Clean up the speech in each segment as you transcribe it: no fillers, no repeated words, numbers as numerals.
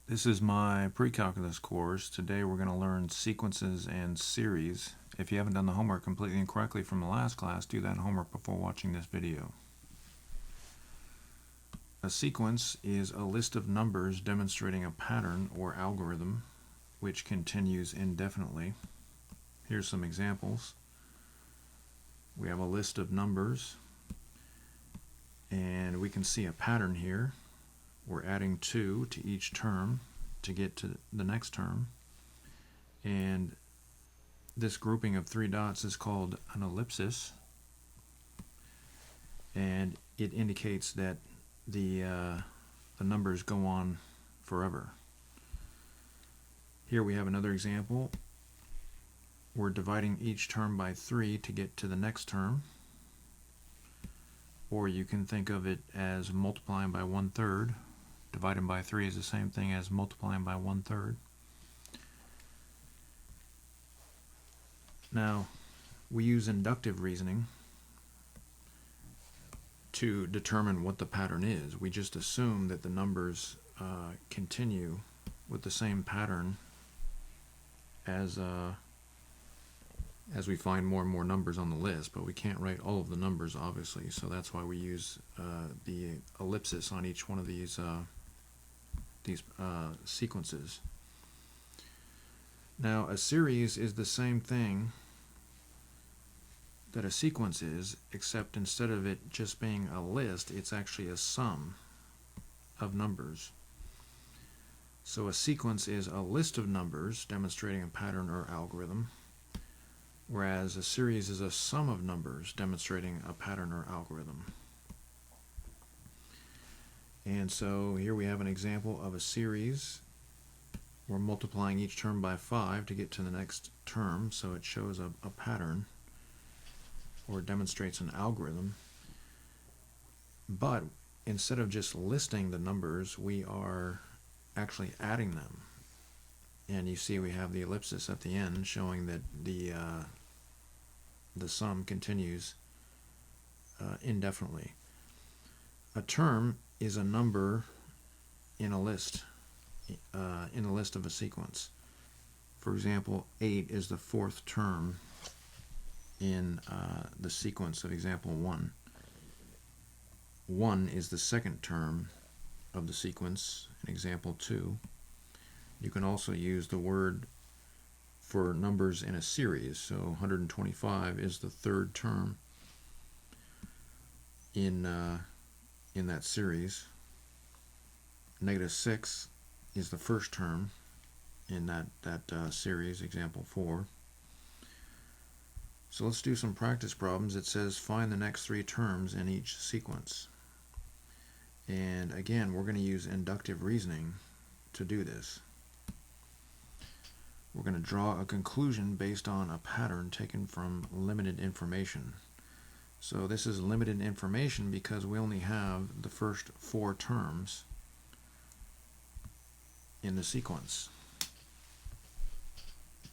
This is my Precalculus course. Today we're going to learn sequences and series. If you haven't done the homework completely and correctly from the last class, do that homework before watching this video. A sequence is a list of numbers demonstrating a pattern or algorithm which continues indefinitely. Here's some examples. We have a list of numbers and we can see a pattern here. We're adding 2 to each term to get to the next term, and this grouping of 3 dots is called an ellipsis, and it indicates that the numbers go on forever. Here we have another example. We're dividing each term by 3 to get to the next term, or you can think of it as multiplying by 1/3. Dividing by 3 is the same thing as multiplying by 1/3. Now, we use inductive reasoning to determine what the pattern is. We just assume that the numbers continue with the same pattern as we find more and more numbers on the list, but we can't write all of the numbers, obviously, so that's why we use the ellipsis on each one of these sequences. Now, a series is the same thing that a sequence is, except instead of it just being a list, it's actually a sum of numbers. So a sequence is a list of numbers demonstrating a pattern or algorithm, whereas a series is a sum of numbers demonstrating a pattern or algorithm. And so here we have an example of a series. We're multiplying each term by 5 to get to the next term, so it shows a pattern or demonstrates an algorithm. But instead of just listing the numbers, we are actually adding them. And you see we have the ellipsis at the end showing that the sum continues indefinitely. A term is a number in a list of a sequence. For example, 8 is the 4th term in the sequence of example 1. 1 is the 2nd term of the sequence in example 2. You can also use the word for numbers in a series. So 125 is the 3rd term in that series. -6 is the 1st term in that series, example 4. So let's do some practice problems. It says find the next 3 terms in each sequence. And again, we're going to use inductive reasoning to do this. We're going to draw a conclusion based on a pattern taken from limited information. So this is limited information because we only have the first 4 terms in the sequence.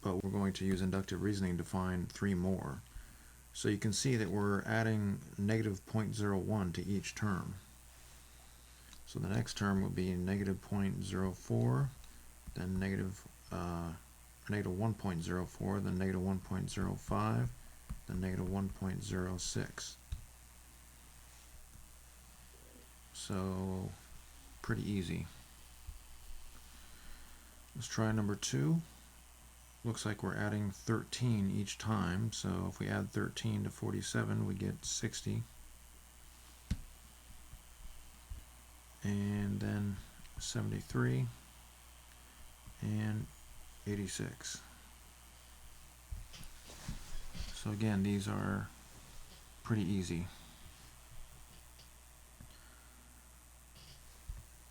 But we're going to use inductive reasoning to find 3 more. So you can see that we're adding -0.01 to each term. So the next term will be -0.04, then -1.04, then -1.05, then -1.06. So pretty easy. Let's try number 2. Looks like we're adding 13 each time, so if we add 13 to 47, we get 60. And then 73 and 86. So again, these are pretty easy.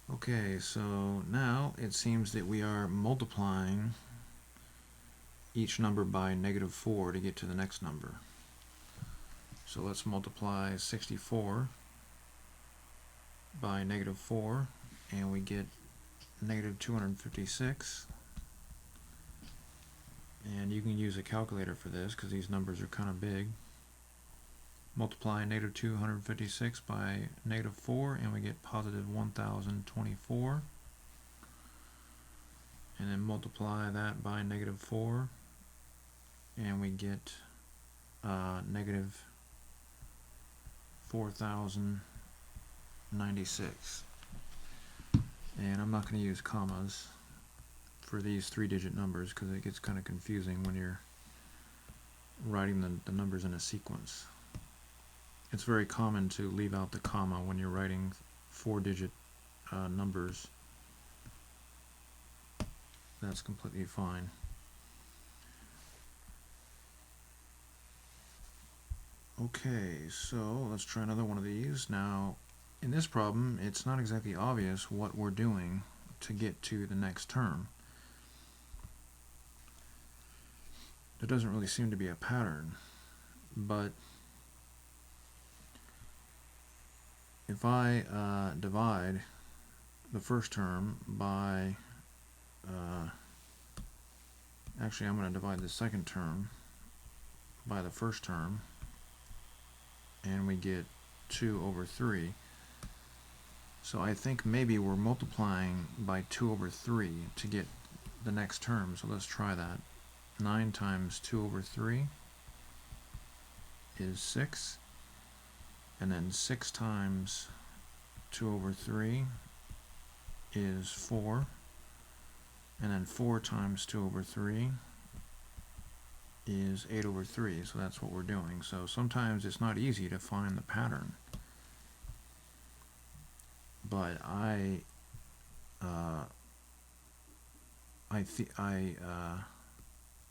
Okay, so now it seems that we are multiplying each number by -4 to get to the next number. So let's multiply 64 by -4, and we get -256. And you can use a calculator for this because these numbers are kind of big. Multiply -256 by -4, and we get +1024. and then multiply that by negative 4, and we get negative 4,096. And I'm not going to use commas for these 3-digit numbers because it gets kind of confusing when you're writing the numbers in a sequence. It's very common to leave out the comma when you're writing 4-digit numbers. That's completely fine. Okay, so let's try another one of these. Now, in this problem, it's not exactly obvious what we're doing to get to the next term. There doesn't really seem to be a pattern, but if I divide the first term by, actually I'm going to divide the second term by the first term, and we get 2 over 3. So I think maybe we're multiplying by 2 over 3 to get the next term, so let's try that. 9 times 2 over 3 is 6, and then 6 times 2 over 3 is 4, and then 4 times 2 over 3 is 8 over 3, so that's what we're doing. So sometimes it's not easy to find the pattern, but I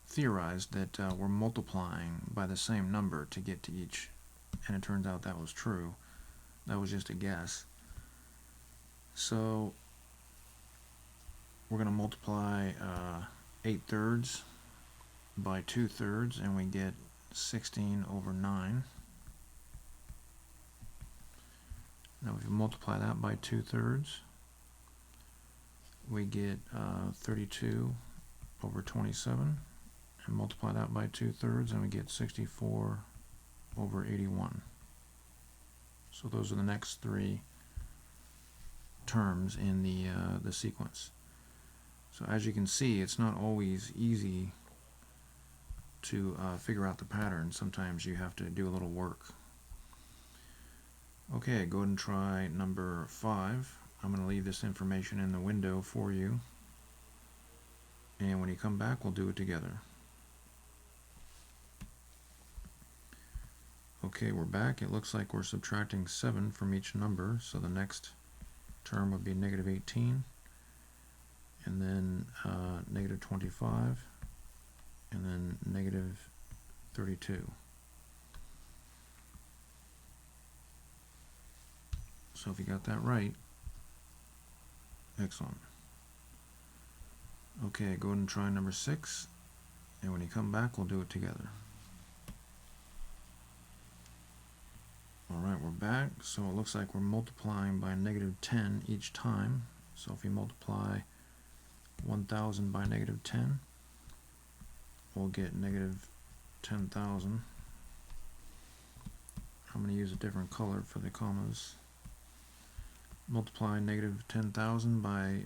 theorized that we're multiplying by the same number to get to each, and it turns out that was true. That was just a guess. So we're going to multiply 8/3 by 2/3, and we get 16 over 9. Now if we multiply that by 2/3, we get 32 over 27, and multiply that by 2/3, and we get 64 over 81. So those are the next 3 terms in the sequence. So as you can see, it's not always easy to figure out the pattern. Sometimes you have to do a little work. Okay, go ahead and try number 5. I'm going to leave this information in the window for you, and when you come back we'll do it together. Okay, we're back. It looks like we're subtracting 7 from each number, so the next term would be negative 18, and then negative 25, and then negative 32. So if you got that right, excellent. Okay, go ahead and try number 6, and when you come back we'll do it together. Alright, we're back. So it looks like we're multiplying by negative 10 each time. So if we multiply 1,000 by negative 10, we'll get negative 10,000. I'm going to use a different color for the commas. Multiply negative 10,000 by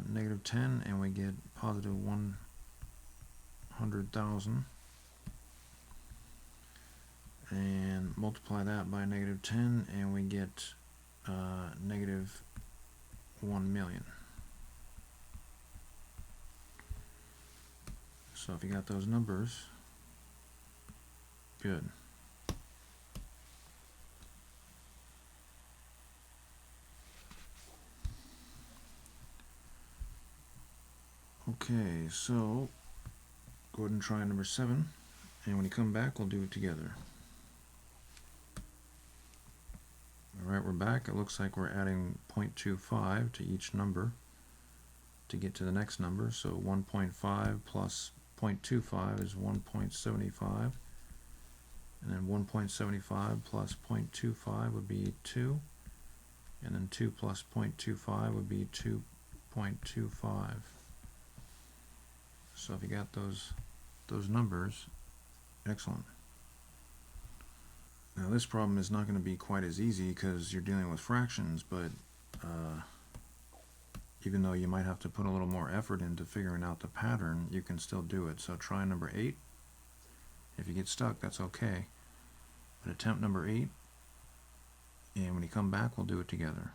negative 10, and we get positive 100,000. And multiply that by negative 10, and we get negative 1 million. So if you got those numbers, good. Okay, so go ahead and try number 7, and when you come back we'll do it together. Alright, we're back. It looks like we're adding 0.25 to each number to get to the next number. So 1.5 plus 0.25 is 1.75, and then 1.75 plus 0.25 would be 2, and then 2 plus 0.25 would be 2.25. So if you got those numbers, excellent. Now this problem is not going to be quite as easy because you're dealing with fractions, but even though you might have to put a little more effort into figuring out the pattern, you can still do it. So try number 8. If you get stuck, that's okay. But attempt number 8, and when you come back, we'll do it together.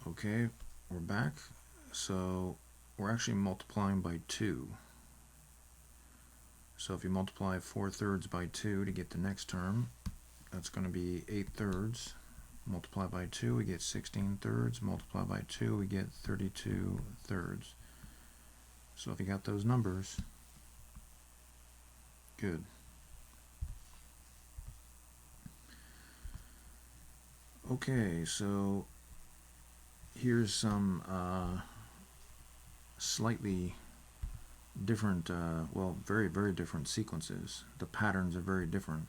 Okay, we're back. So we're actually multiplying by 2. So if you multiply 4/3 by 2 to get the next term, that's going to be 8/3. Multiply by 2, we get 16/3. Multiply by 2, we get 32/3. So if you got those numbers, good. Okay, so here's some slightly different, well, very, very different sequences. The patterns are very different.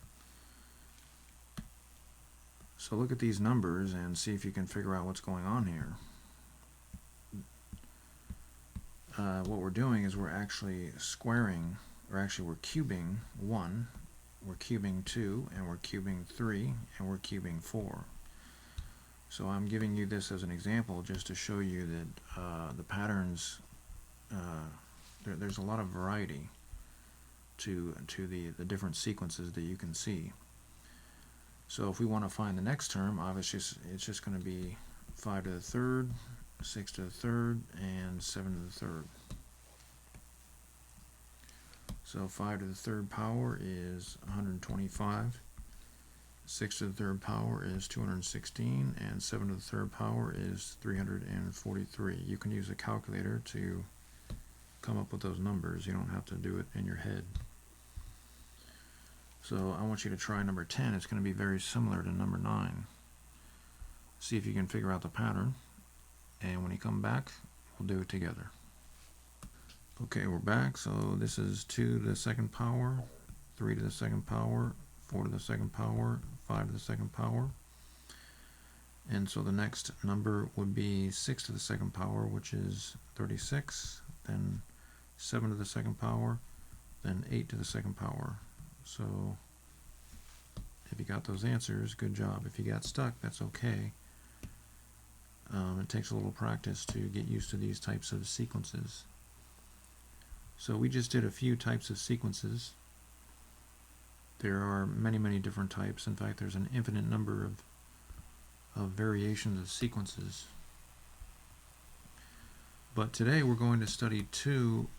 So look at these numbers and see if you can figure out what's going on here. What we're doing is we're actually squaring, or actually we're cubing 1, we're cubing 2, and we're cubing 3, and we're cubing 4. So I'm giving you this as an example just to show you that the patterns, there's a lot of variety to the different sequences that you can see. So if we want to find the next term, obviously it's just going to be 5 to the third, 6 to the third, and 7 to the third. So 5 to the third power is 125, 6 to the third power is 216, and 7 to the third power is 343. You can use a calculator to come up with those numbers. You don't have to do it in your head. So I want you to try number 10. It's going to be very similar to number 9. See if you can figure out the pattern, and when you come back, we'll do it together. Okay, we're back. So this is 2 to the second power, 3 to the second power, 4 to the second power, 5 to the second power. And so the next number would be 6 to the second power, which is 36, then 7 to the second power, then 8 to the second power. So if you got those answers, good job. If you got stuck, that's okay. It takes a little practice to get used to these types of sequences. So we just did a few types of sequences. There are many, many different types. In fact, there's an infinite number of variations of sequences. But today we're going to study 2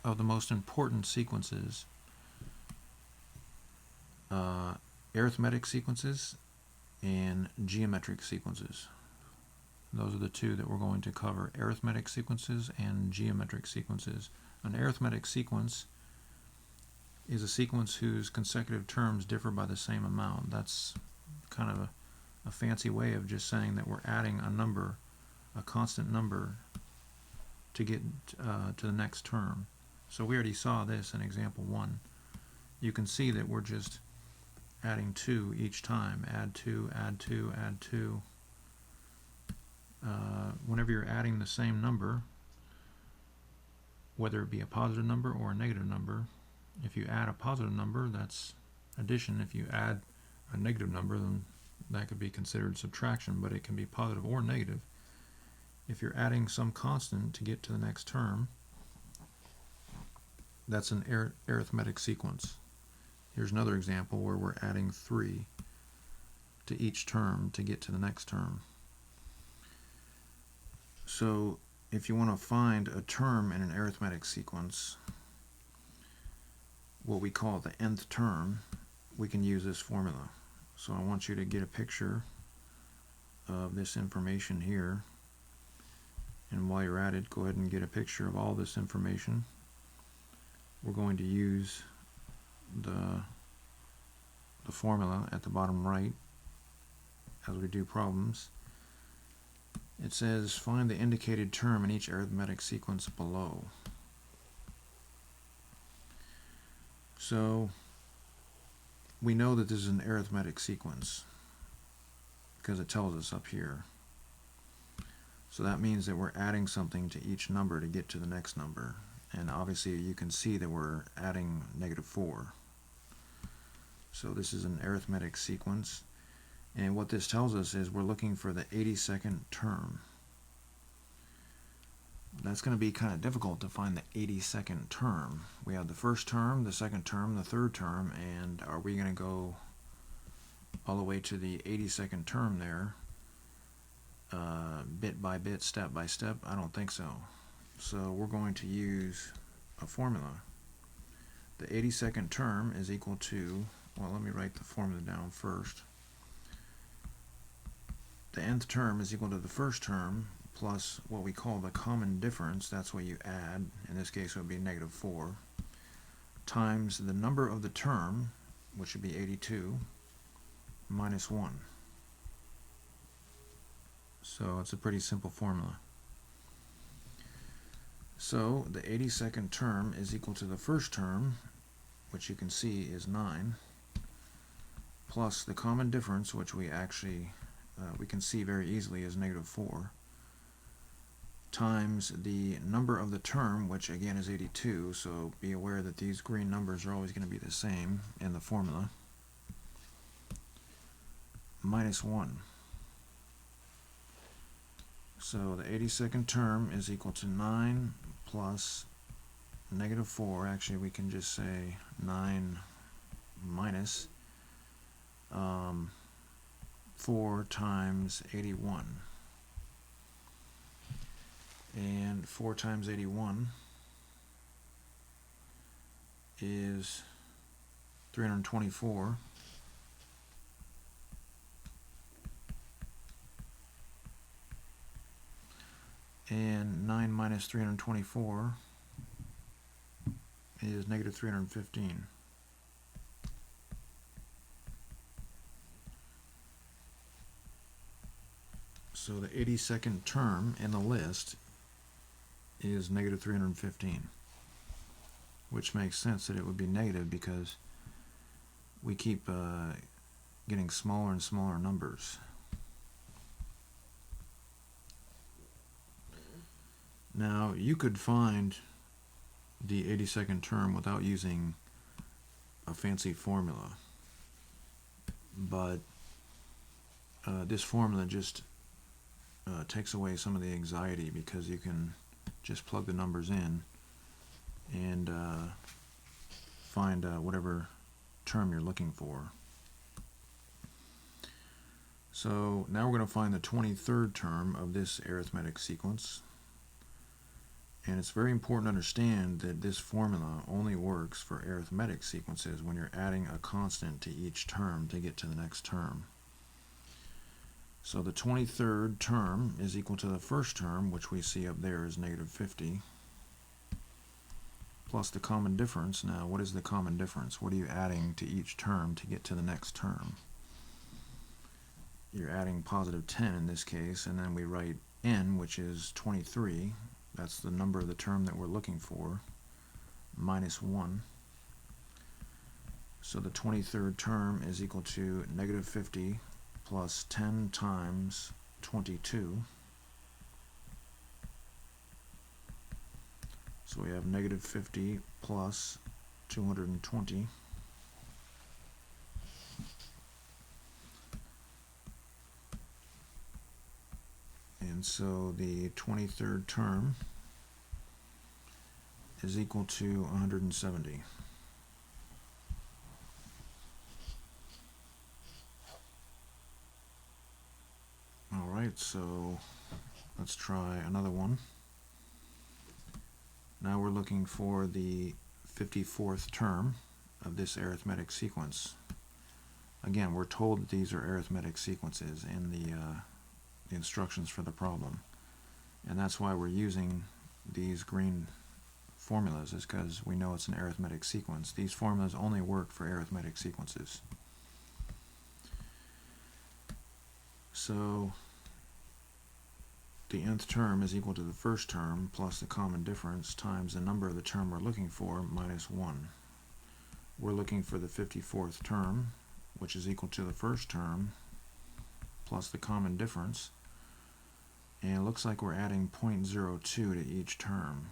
of the most important sequences. Arithmetic sequences and geometric sequences. Those are the 2 that we're going to cover, arithmetic sequences and geometric sequences. An arithmetic sequence is a sequence whose consecutive terms differ by the same amount. That's kind of a fancy way of just saying that we're adding a number, a constant number, to get to the next term. So we already saw this in example 1. You can see that we're just adding 2 each time. Add 2, add 2, add 2. Whenever you're adding the same number, whether it be a positive number or a negative number, if you add a positive number, that's addition. If you add a negative number, then that could be considered subtraction, but it can be positive or negative. If you're adding some constant to get to the next term, that's an arithmetic sequence. Here's another example where we're adding 3 to each term to get to the next term. So if you want to find a term in an arithmetic sequence, what we call the nth term, we can use this formula. So I want you to get a picture of this information here, and while you're at it, go ahead and get a picture of all this information. We're going to use the formula at the bottom right as we do problems. It says find the indicated term in each arithmetic sequence below. So we know that this is an arithmetic sequence because it tells us up here. So that means that we're adding something to each number to get to the next number. And obviously you can see that we're adding -4. So this is an arithmetic sequence. And what this tells us is we're looking for the 82nd term. That's going to be kind of difficult to find the 82nd term. We have the first term, the second term, the third term, and are we going to go all the way to the 82nd term there, bit by bit, step by step? I don't think so. So we're going to use a formula. The 82nd term is equal to, well, let me write the formula down first. The nth term is equal to the first term plus what we call the common difference, that's what you add, in this case it would be -4, times the number of the term, which would be 82, minus 1. So it's a pretty simple formula. So the 82nd term is equal to the first term, which you can see is 9, plus the common difference, which we actually we can see very easily is -4, times the number of the term, which again is 82, so be aware that these green numbers are always going to be the same in the formula, minus 1. So the 82nd term is equal to 9 plus -4. Actually, we can just say 9 minus 4 times 81. And 4 times 81 is 324. And 9 minus 324 is -315. So the 82nd term in the list is -315, which makes sense that it would be negative because we keep getting smaller and smaller numbers. Now, you could find the 82nd term without using a fancy formula, but this formula just takes away some of the anxiety because you can just plug the numbers in and find whatever term you're looking for. So now we're going to find the 23rd term of this arithmetic sequence. And it's very important to understand that this formula only works for arithmetic sequences when you're adding a constant to each term to get to the next term. So the 23rd term is equal to the first term, which we see up there is -50, plus the common difference. Now, what is the common difference? What are you adding to each term to get to the next term? You're adding +10 in this case, and then we write n, which is 23. That's the number of the term that we're looking for, minus 1. So the 23rd term is equal to -50 plus 10 times 22. So we have -50 plus 220. And so the 23rd term is equal to 170. Alright, so let's try another one. Now we're looking for the 54th term of this arithmetic sequence. Again, we're told that these are arithmetic sequences in the instructions for the problem, and that's why we're using these green formulas, is because we know it's an arithmetic sequence. These formulas only work for arithmetic sequences. So the nth term is equal to the first term plus the common difference times the number of the term we're looking for minus 1. We're looking for the 54th term, which is equal to the first term plus the common difference, and it looks like we're adding 0.02 to each term.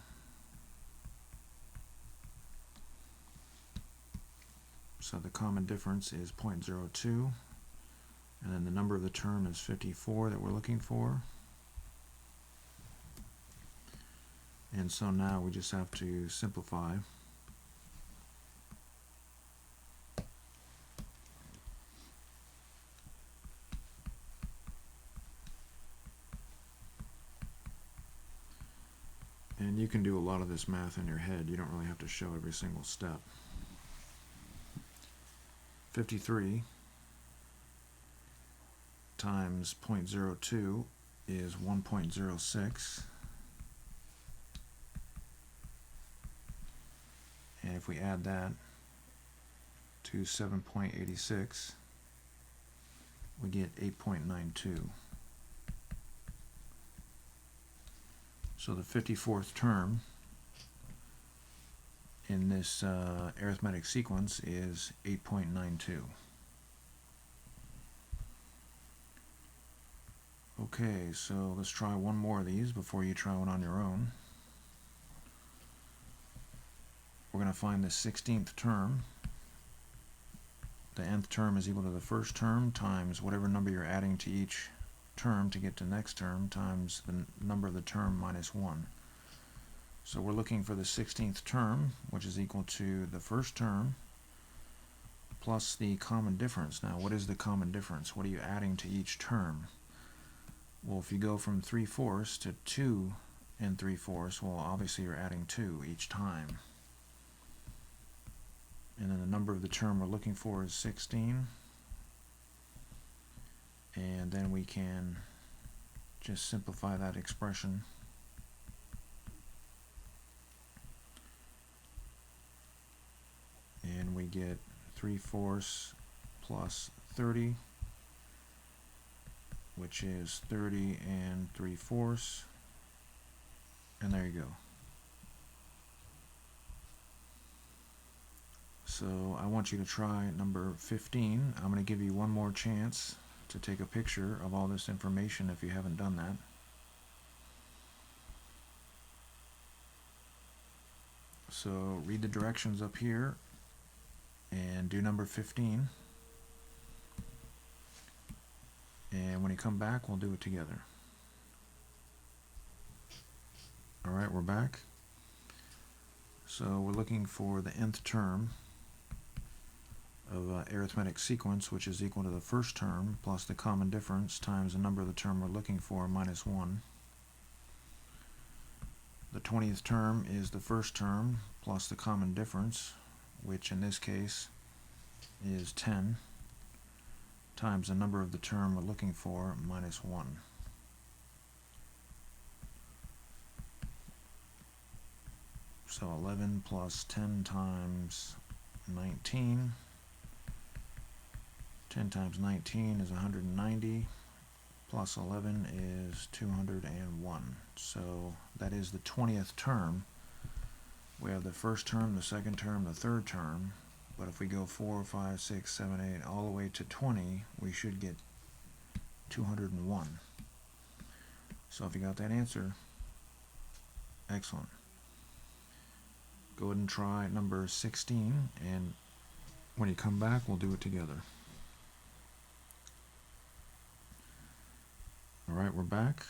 So the common difference is 0.02 And then the number of the term is 54 that we're looking for. And so now we just have to simplify. And you can do a lot of this math in your head. You don't really have to show every single step. 53 times 0.02 is 1.06. And if we add that to 7.86, we get 8.92. So the 54th term in this arithmetic sequence is 8.92. Okay, so let's try one more of these before you try one on your own. We're going to find the 16th term. The nth term is equal to the first term times whatever number you're adding to each term to get to next term times the number of the term minus 1. So we're looking for the 16th term, which is equal to the first term plus the common difference. Now, what is the common difference? What are you adding to each term? Well, if you go from 3/4 to 2 3/4, well, obviously you're adding 2 each time. And then the number of the term we're looking for is 16. And then we can just simplify that expression. And we get 3/4 plus 30, which is 30 3/4. And there you go. So I want you to try number 15. I'm going to give you one more chance to take a picture of all this information if you haven't done that. So read the directions up here and do number 15. And when you come back, we'll do it together. Alright, we're back. So we're looking for the nth term of arithmetic sequence, which is equal to the first term plus the common difference times the number of the term we're looking for minus 1. The 20th term is the first term plus the common difference, which in this case is 10, times the number of the term we're looking for minus 1. So 11 plus 10 times 19. 10 times 19 is 190, plus 11 is 201. So that is the 20th term. We have the first term, the second term, the third term, but if we go 4, 5, 6, 7, 8, all the way to 20, we should get 201. So if you got that answer, excellent. Go ahead and try number 16, and when you come back, we'll do it together. Alright, we're back.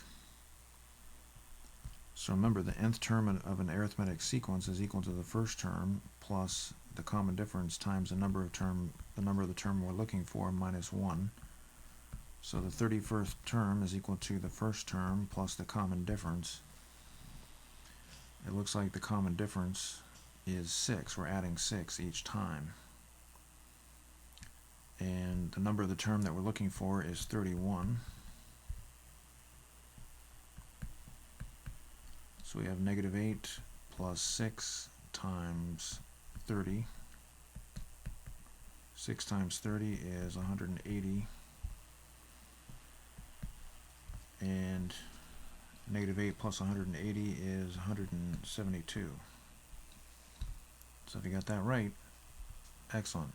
So remember, the nth term of an arithmetic sequence is equal to the first term plus the common difference times the number of the term we're looking for minus 1. So the 31st term is equal to the first term plus the common difference. It looks like the common difference is 6. We're adding 6 each time. And the number of the term that we're looking for is 31. So we have negative 8 plus 6 times 30. 6 times 30 is 180. And negative 8 plus 180 is 172. So if you got that right, excellent.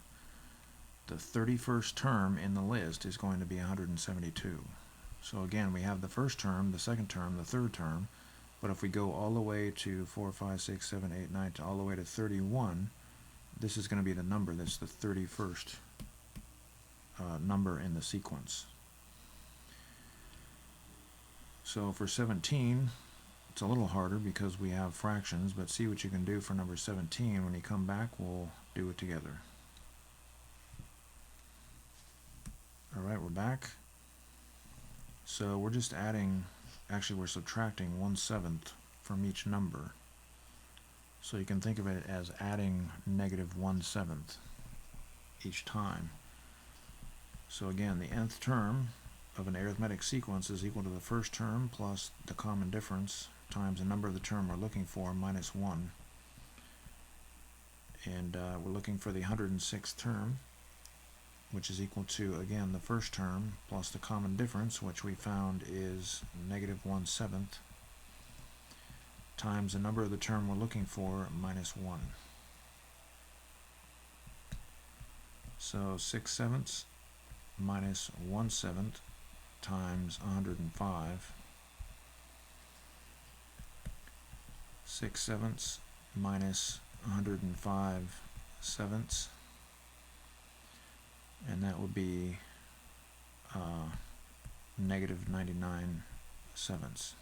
The 31st term in the list is going to be 172. So again, we have the first term, the second term, the third term. But if we go all the way to 4, 5, 6, 7, 8, 9, all the way to 31, this is going to be the number that's the 31st number in the sequence. So for 17, it's a little harder because we have fractions, but see what you can do for number 17. When you come back, we'll do it together. Alright, we're back. So we're just adding, actually we're subtracting 1/7 from each number. So you can think of it as adding -1/7 each time. So again, the nth term of an arithmetic sequence is equal to the first term plus the common difference times the number of the term we're looking for minus 1. And we're looking for the 106th term, which is equal to, again, the first term plus the common difference, which we found is -1/7, times the number of the term we're looking for minus 1. So 6/7 minus 1/7 times 105. 6/7 minus 105/7, and that would be -99/7.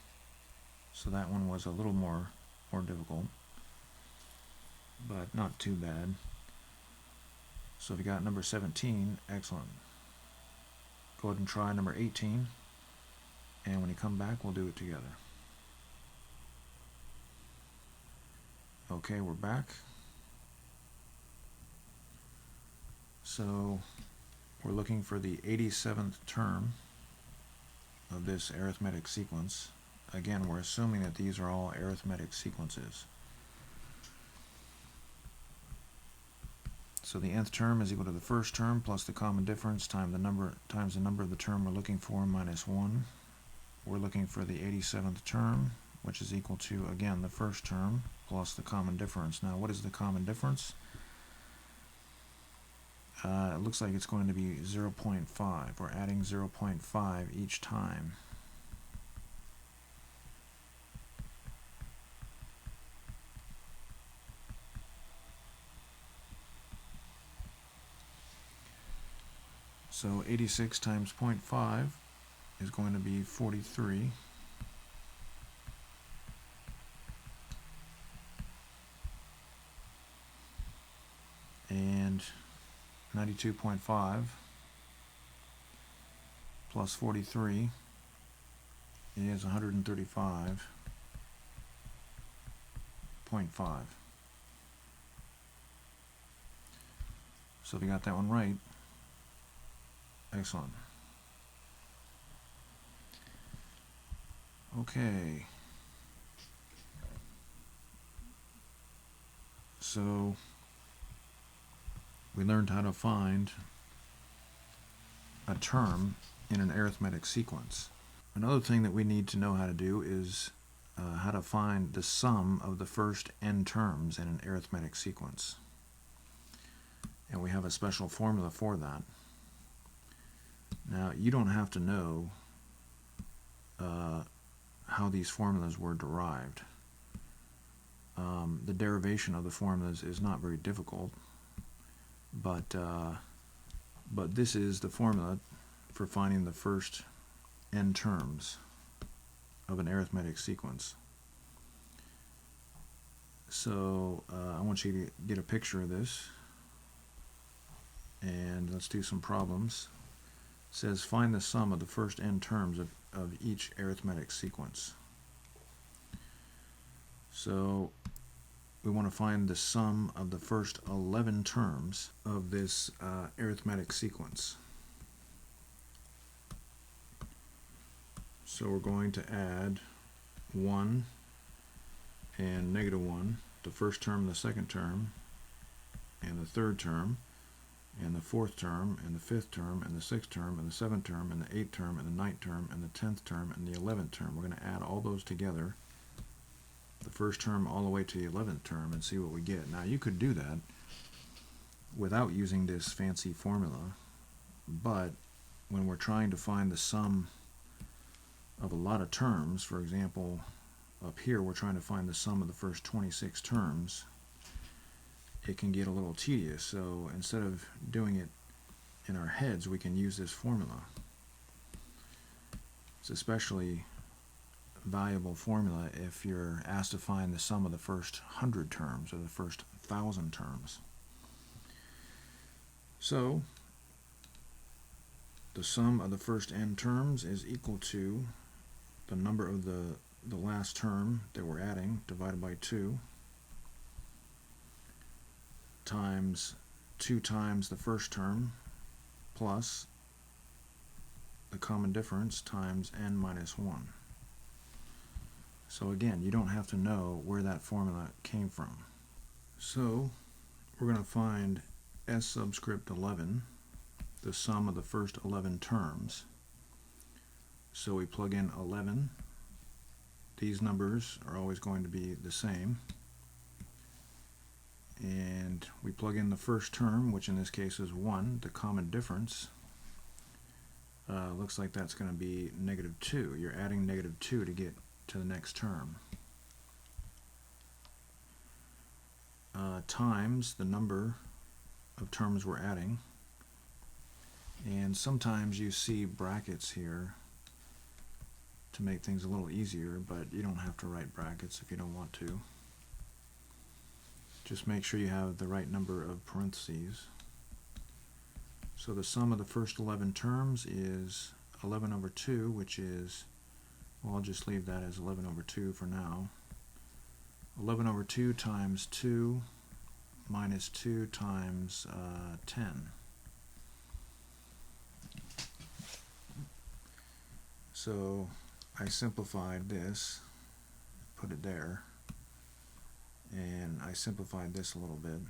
So that one was a little more difficult, but not too bad. So if you got number 17, excellent. Go ahead and try number 18, and when you come back, we'll do it together. Okay, we're back. So we're looking for the 87th term of this arithmetic sequence. Again, we're assuming that these are all arithmetic sequences. So the nth term is equal to the first term plus the common difference times the number of the term we're looking for minus 1. We're looking for the 87th term, which is equal to, again, the first term plus the common difference. Now, what is the common difference? It looks like it's going to be 0.5. We're adding 0.5 each time. So 86 times 0.5 is going to be 43. And 92.5 plus 43 is 135.5. So if you got that one right, excellent. Okay. So we learned how to find a term in an arithmetic sequence. Another thing that we need to know how to do is how to find the sum of the first n terms in an arithmetic sequence. And we have a special formula for that. Now, you don't have to know how these formulas were derived. The derivation of the formulas is not very difficult, but this is the formula for finding the first n terms of an arithmetic sequence. So I want you to get a picture of this, and let's do some problems. It says find the sum of the first n terms of each arithmetic sequence. So we want to find the sum of the first 11 terms of this arithmetic sequence. So we're going to add 1 and -1, the first term, the second term, and the third term, and the fourth term, and the fifth term, and the sixth term, and the seventh term, and the eighth term, and the ninth term, and the 10th term, and the 11th term. We're going to add all those together, the first term all the way to the 11th term, and see what we get. Now, you could do that without using this fancy formula, but when we're trying to find the sum of a lot of terms, for example, up here we're trying to find the sum of the first 26 terms, it can get a little tedious. So instead of doing it in our heads, we can use this formula. It's especially valuable formula if you're asked to find the sum of the first 100 terms or the first 1,000 terms. So the sum of the first n terms is equal to the number of the last term that we're adding divided by 2 times 2 times the first term plus the common difference times n minus 1. So again, you don't have to know where that formula came from. So we're going to find s subscript 11, the sum of the first 11 terms. So we plug in 11. These numbers are always going to be the same. And we plug in the first term, which in this case is 1, the common difference. Looks like that's going to be -2. You're adding -2 to get to the next term. Times the number of terms we're adding. And sometimes you see brackets here to make things a little easier, but you don't have to write brackets if you don't want to. Just make sure you have the right number of parentheses. So the sum of the first 11 terms is 11 over 2, which is, well, I'll just leave that as 11 over 2 for now. 11 over 2 times 2 minus 2 times 10. So I simplified this, put it there, and I simplified this a little bit.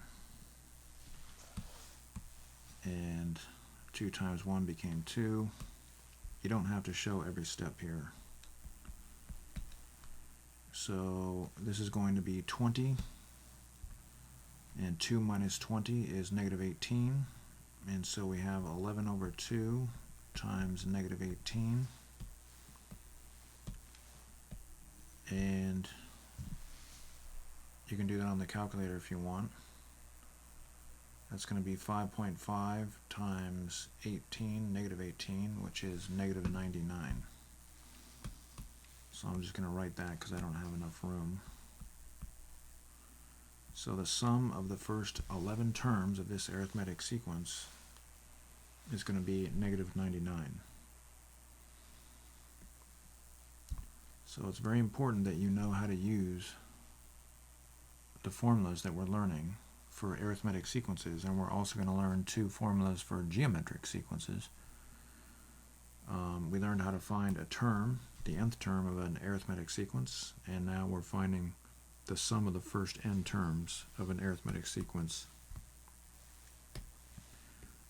And 2 times 1 became 2. You don't have to show every step here. So this is going to be 20, and 2 minus 20 is -18, and so we have 11 over 2 times -18, and you can do that on the calculator if you want. That's going to be 5.5 times 18, -18, which is -99. So I'm just going to write that because I don't have enough room. So the sum of the first 11 terms of this arithmetic sequence is going to be -99. So it's very important that you know how to use the formulas that we're learning for arithmetic sequences, and we're also going to learn 2 formulas for geometric sequences. We learned how to find a term, the nth term of an arithmetic sequence, and now we're finding the sum of the first n terms of an arithmetic sequence.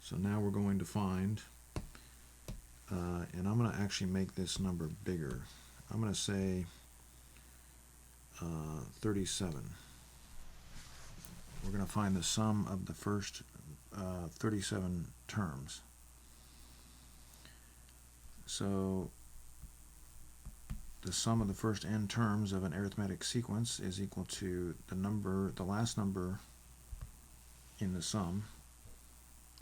So now we're going to find, and I'm going to actually make this number bigger. I'm going to say 37. We're going to find the sum of the first 37 terms. So the sum of the first n terms of an arithmetic sequence is equal to the last number in the sum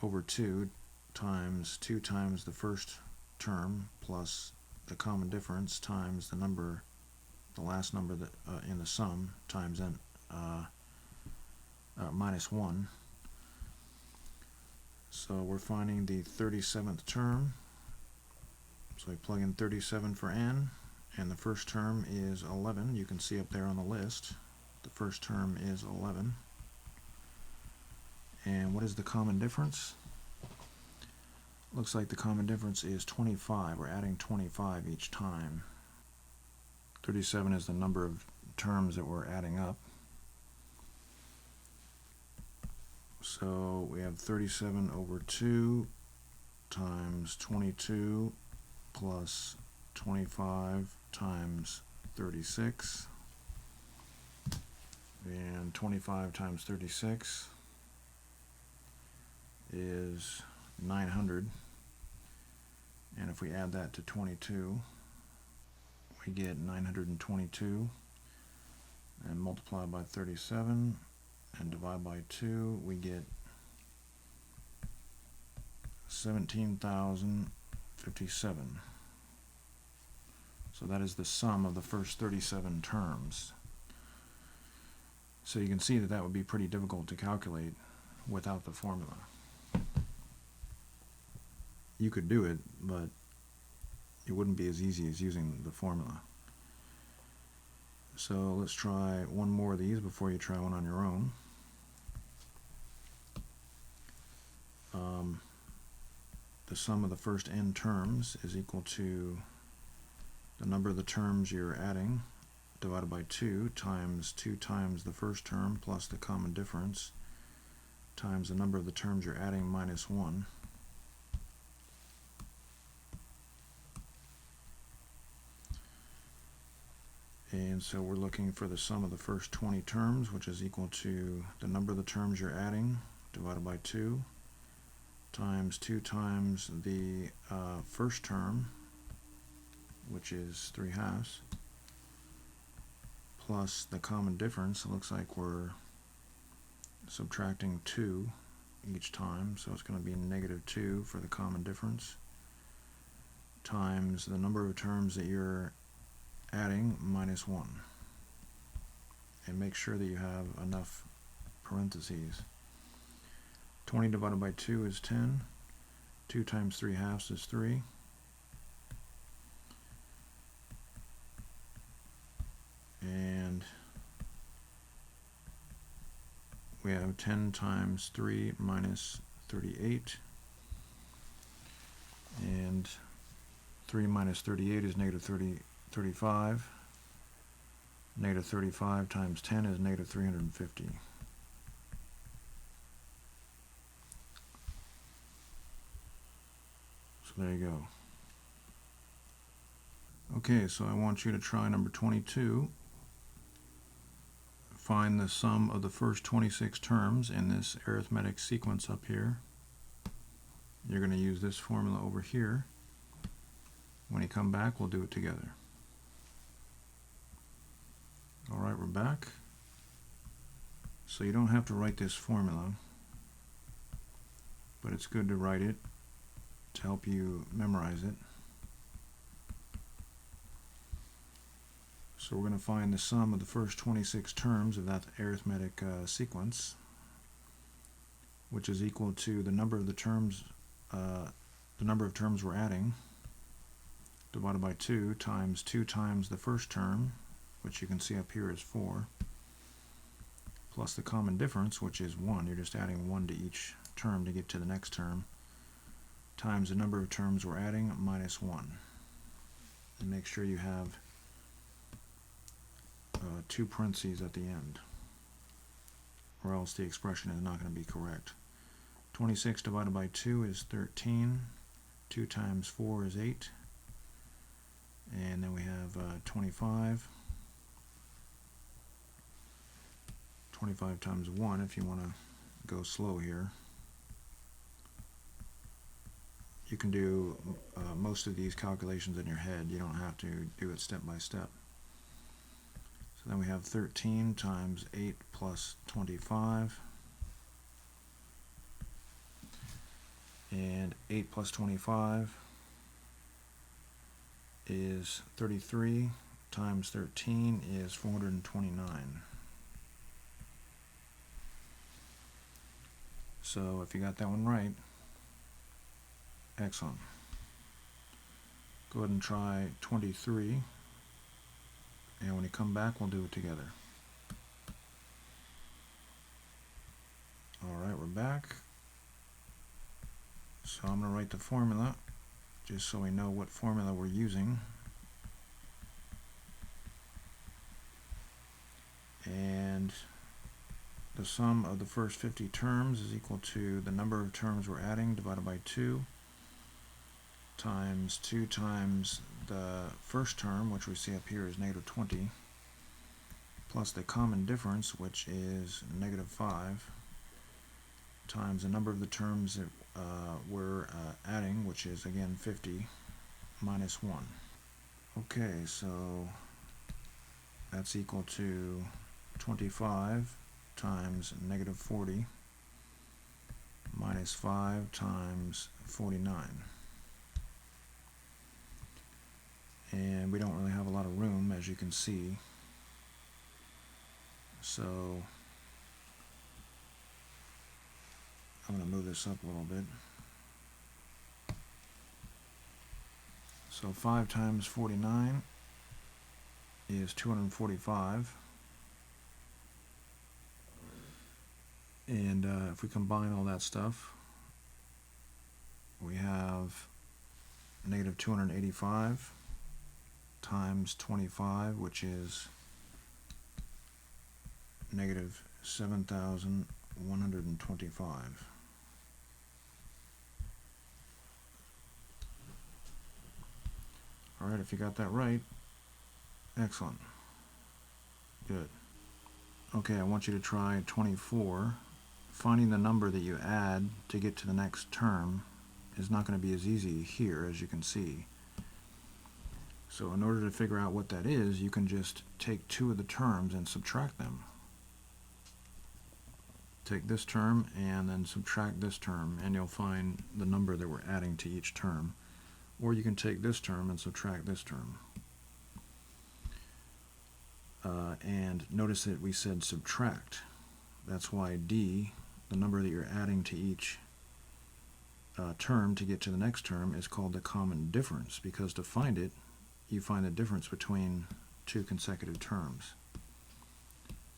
over 2 times the first term plus the common difference times the last number that in the sum times n minus 1. So we're finding the 37th term. So we plug in 37 for n, and the first term is 11. You can see up there on the list, the first term is 11. And what is the common difference? Looks like the common difference is 25. We're adding 25 each time. 37 is the number of terms that we're adding up. So we have 37 over 2 times 22 plus 25 times 36, and 25 times 36 is 900, and if we add that to 22 we get 922, and multiply by 37 and divide by 2 we get 17,057. So that is the sum of the first 37 terms. So you can see that that would be pretty difficult to calculate without the formula. You could do it, but it wouldn't be as easy as using the formula. So let's try one more of these before you try one on your own. The sum of the first n terms is equal to the number of the terms you're adding divided by 2 times the first term plus the common difference times the number of the terms you're adding minus 1. And so we're looking for the sum of the first 20 terms, which is equal to the number of the terms you're adding divided by 2 times 2 times the first term, which is 3/2, plus the common difference. It looks like we're subtracting 2 each time, so it's going to be -2 for the common difference, times the number of terms that you're adding minus 1. And make sure that you have enough parentheses. 20 divided by 2 is 10. 2 times 3/2 is 3. And we have 10 times 3 minus 38. And 3 minus 38 is -35. -35 times 10 is -350. So there you go. Okay, so I want you to try number 22. Find the sum of the first 26 terms in this arithmetic sequence up here. You're going to use this formula over here. When you come back, we'll do it together. Alright, we're back. So you don't have to write this formula, but it's good to write it to help you memorize it. So we're going to find the sum of the first 26 terms of that arithmetic sequence, which is equal to the number of the terms we're adding divided by 2 times the first term, which you can see up here is 4, plus the common difference, which is 1. You're just adding 1 to each term to get to the next term, times the number of terms we're adding minus 1. And make sure you have 2 parentheses at the end, or else the expression is not going to be correct. 26 divided by 2 is 13. 2 times 4 is 8. And then we have 25. 25 times 1 if you want to go slow here. You can do most of these calculations in your head. You don't have to do it step by step. So then we have 13 times 8 plus 25. And 8 plus 25 is 33, times 13 is 429. So if you got that one right, excellent. Go ahead and try 23, and when you come back, we'll do it together. Alright, we're back. So I'm going to write the formula, just so we know what formula we're using. And the sum of the first 50 terms is equal to the number of terms we're adding divided by 2 times 2 times the first term, which we see up here is -20, plus the common difference, which is -5, times the number of the terms that we're adding, which is again 50, minus 1. Okay, so that's equal to 25 times -40 minus 5 times 49. And we don't really have a lot of room, as you can see. So I'm going to move this up a little bit. So 5 times 49 is 245. And if we combine all that stuff, we have negative 285 times 25, which is negative 7,125. Alright, if you got that right, excellent. Good. Okay, I want you to try 24. Finding the number that you add to get to the next term is not going to be as easy here, as you can see. So in order to figure out what that is, you can just take two of the terms and subtract them. Take this term and then subtract this term, and you'll find the number that we're adding to each term. Or you can take this term and subtract this term. And notice that we said subtract. That's why D, the number that you're adding to each term to get to the next term, is called the common difference, because to find it, you find the difference between two consecutive terms.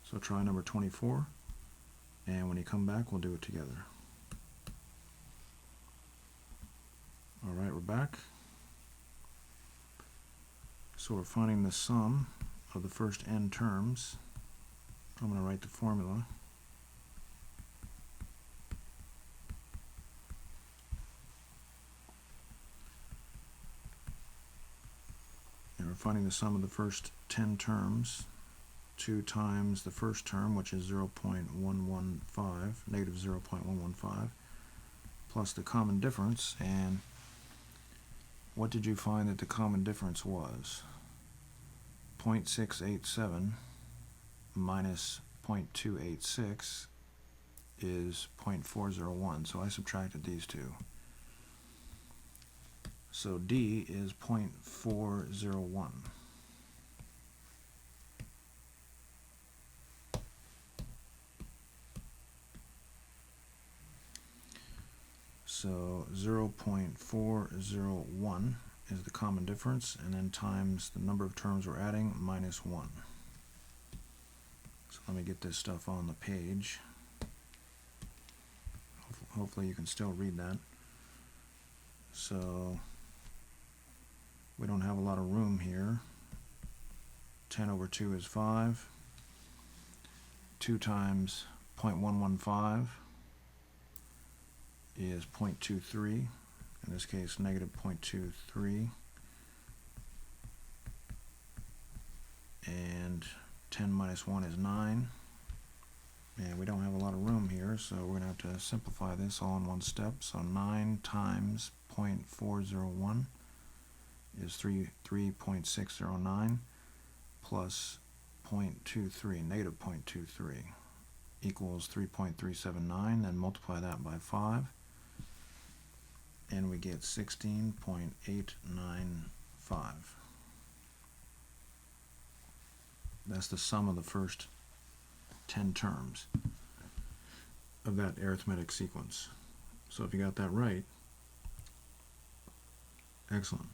So try number 24, and when you come back, we'll do it together. Alright, we're back. So we're finding the sum of the first n terms. I'm going to write the formula. And we're finding the sum of the first 10 terms. 2 times the first term, which is 0.115, negative 0.115, plus the common difference. And what did you find that the common difference was? 0.687 minus 0.286 is 0.401, so I subtracted these two. So D is 0.401. So 0.401 is the common difference, and then times the number of terms we're adding minus 1. So let me get this stuff on the page. Hopefully you can still read that. So we don't have a lot of room here. 10 over 2 is 5. 2 times 0.115 is 0.23, in this case negative 0.23, and 10 minus 1 is 9, and we don't have a lot of room here, so we're going to have to simplify this all in one step. So 9 times 0.401 is 3.609 plus 0.23, negative 0.23, equals 3.379, then multiply that by 5, and we get 16.895. That's the sum of the first 10 terms of that arithmetic sequence. So if you got that right, excellent.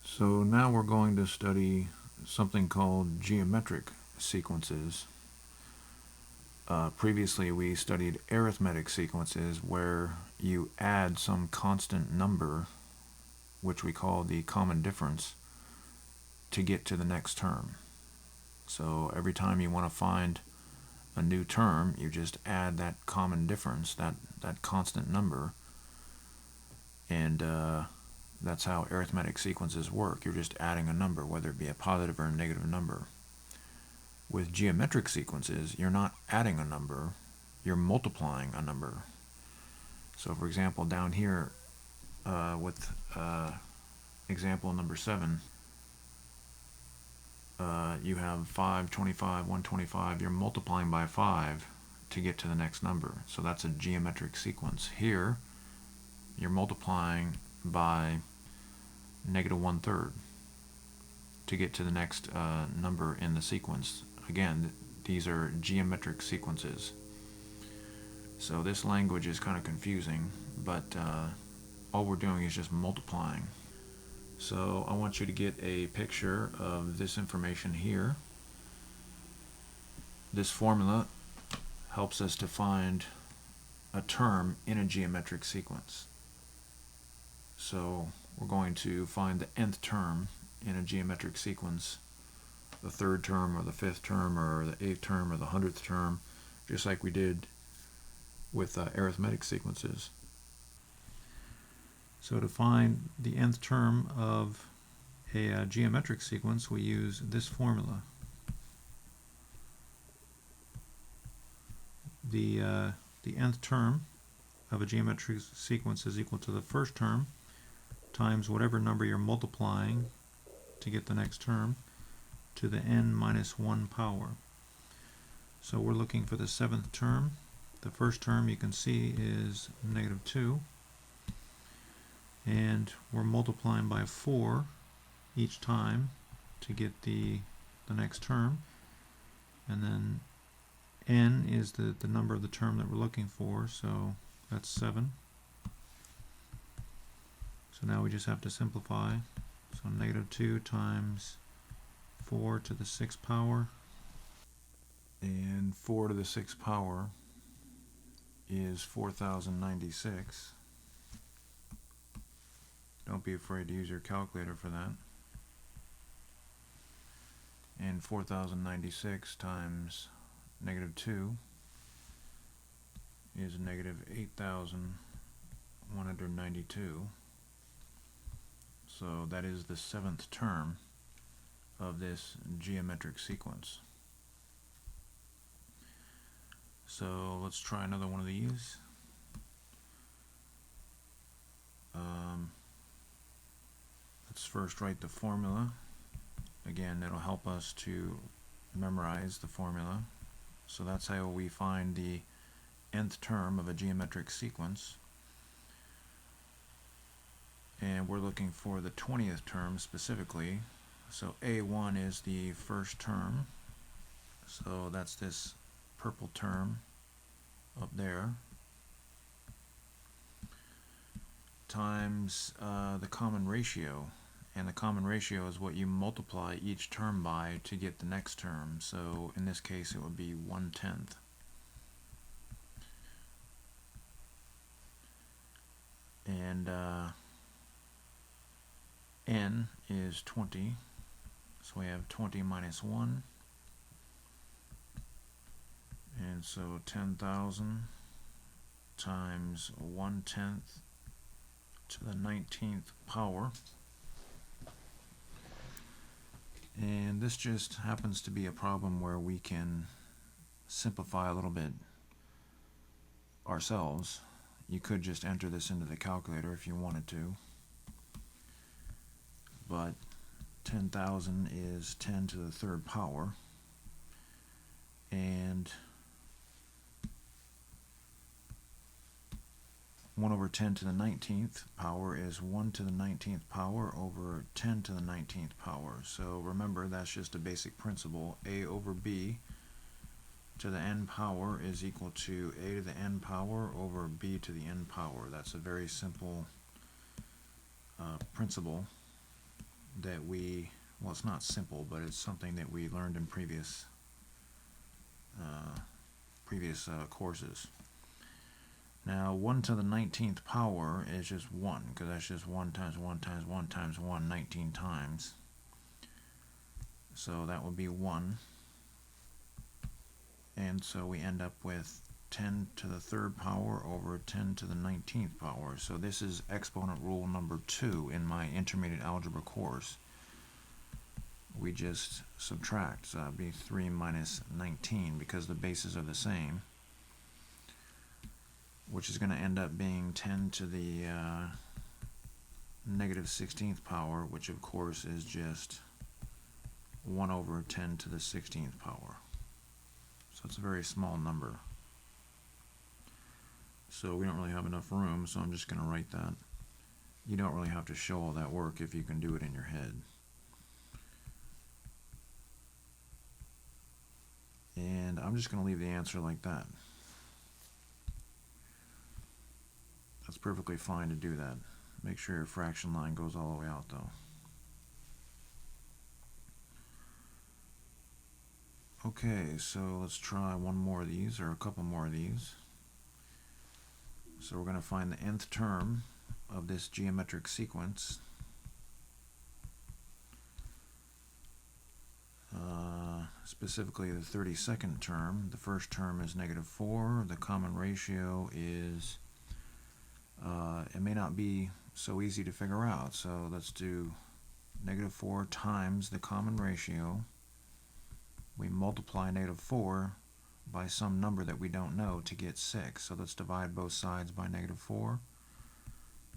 So now we're going to study something called geometric sequences. Previously we studied arithmetic sequences where you add some constant number, which we call the common difference, to get to the next term. So every time you want to find a new term, you just add that common difference, that constant number, and that's how arithmetic sequences work. You're just adding a number, whether it be a positive or a negative number. With geometric sequences, you're not adding a number, you're multiplying a number. So for example, down here with example number 7, you have 5, 25, 125, you're multiplying by 5 to get to the next number. So that's a geometric sequence. Here, you're multiplying by -1/3 to get to the next number in the sequence. Again, these are geometric sequences. So this language is kind of confusing, but all we're doing is just multiplying. So I want you to get a picture of this information here. This formula helps us to find a term in a geometric sequence. So we're going to find the nth term in a geometric sequence, the third term or the fifth term or the eighth term or the 100th term, just like we did with arithmetic sequences. So to find the nth term of a geometric sequence, we use this formula. The nth term of a geometric sequence is equal to the first term times whatever number you're multiplying to get the next term to the n minus 1 power. So we're looking for the 7th term. The first term you can see is -2, and we're multiplying by 4 each time to get the next term, and then n is the number of the term that we're looking for, so that's 7. So now we just have to simplify. So -2 times 4 to the 6th power, and 4 to the 6th power is 4096. Don't be afraid to use your calculator for that. And 4096 times -2 is -8192. So that is the 7th term of this geometric sequence. So let's try another one of these. Let's first write the formula. Again, it'll help us to memorize the formula. So that's how we find the nth term of a geometric sequence. And we're looking for the 20th term specifically. So A1 is the first term. So that's this purple term up there, times the common ratio. And the common ratio is what you multiply each term by to get the next term. So in this case it would be 1/10. And n is 20. So we have 20 minus 1. And so 10,000 times 1/10 to the 19th power. And this just happens to be a problem where we can simplify a little bit ourselves. You could just enter this into the calculator if you wanted to. But 10,000 is 10 to the 3rd power. And 1 over 10 to the 19th power is 1 to the 19th power over 10 to the 19th power. So remember, that's just a basic principle. A over b to the n power is equal to a to the n power over b to the n power. That's a very simple principle that well, it's not simple, but it's something that we learned in previous courses. Now 1 to the 19th power is just 1, because that's just 1 times 1 times 1 times 1, 19 times. So that would be 1. And so we end up with 10 to the 3rd power over 10 to the 19th power. So this is exponent rule number 2 in my intermediate algebra course. We just subtract, so that would be 3 minus 19 because the bases are the same, which is going to end up being 10 to the -16th power, which of course is just 1 over 10 to the 16th power. So it's a very small number. So we don't really have enough room, so I'm just going to write that. You don't really have to show all that work if you can do it in your head. And I'm just going to leave the answer like that. That's perfectly fine to do that. Make sure your fraction line goes all the way out though. Okay, so let's try one more of these, or a couple more of these. So we're going to find the nth term of this geometric sequence. Specifically the 32nd term. The first term is -4. The common ratio is, it may not be so easy to figure out, so let's do -4 times the common ratio. We multiply -4 by some number that we don't know to get 6. So let's divide both sides by -4.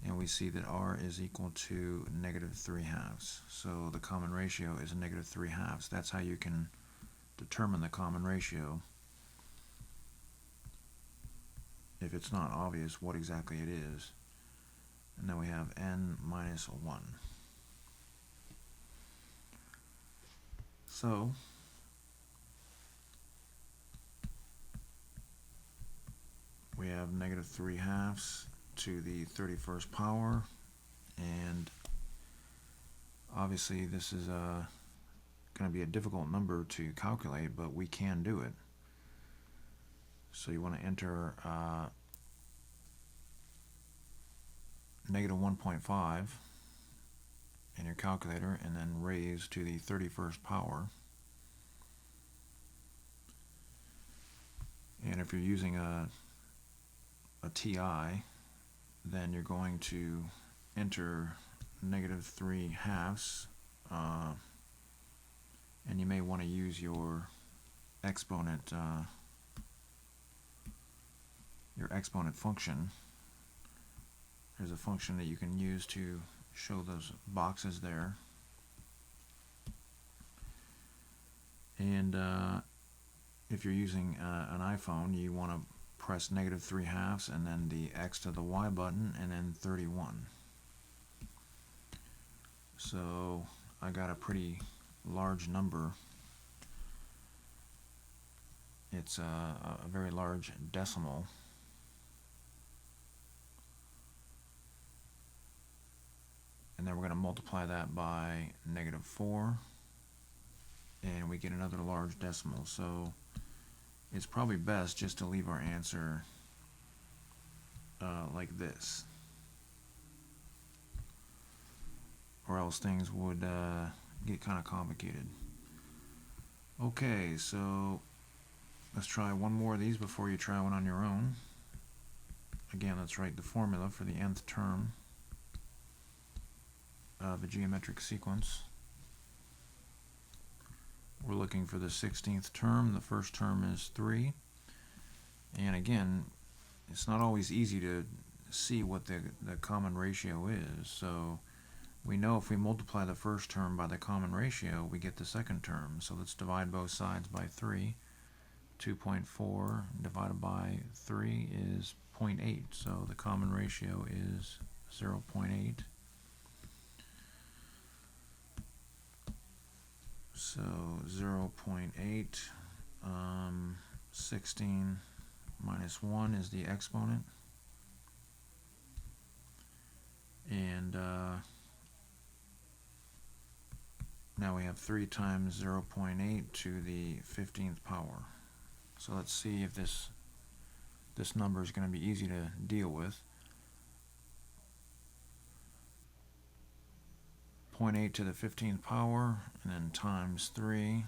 And we see that r is equal to -3/2. So the common ratio is -3/2. That's how you can determine the common ratio if it's not obvious what exactly it is. And then we have n minus 1. So we have -3/2 to the 31st power, and obviously this is going to be a difficult number to calculate, but we can do it. So you want to enter -1.5 in your calculator and then raise to the 31st power. And if you're using a TI, then you're going to enter -3/2, and you may want to use your exponent function. There's a function that you can use to show those boxes there. And if you're using an iPhone, you want to press -3/2 and then the X to the Y button and then 31. So I got a pretty large number. It's a very large decimal. And then we're going to multiply that by -4, and we get another large decimal. So it's probably best just to leave our answer like this, or else things would get kind of complicated. Okay, so let's try one more of these before you try one on your own. Again, let's write the formula for the nth term of a geometric sequence. We're looking for the 16th term. The first term is 3. And again, it's not always easy to see what the common ratio is. So we know if we multiply the first term by the common ratio, we get the second term. So let's divide both sides by 3. 2.4 divided by 3 is 0.8. So the common ratio is 0.8. So 0.8, 16 minus 1 is the exponent. And now we have 3 times 0.8 to the 15th power. So let's see if this number is going to be easy to deal with. 0.8 to the 15th power, and then times 3.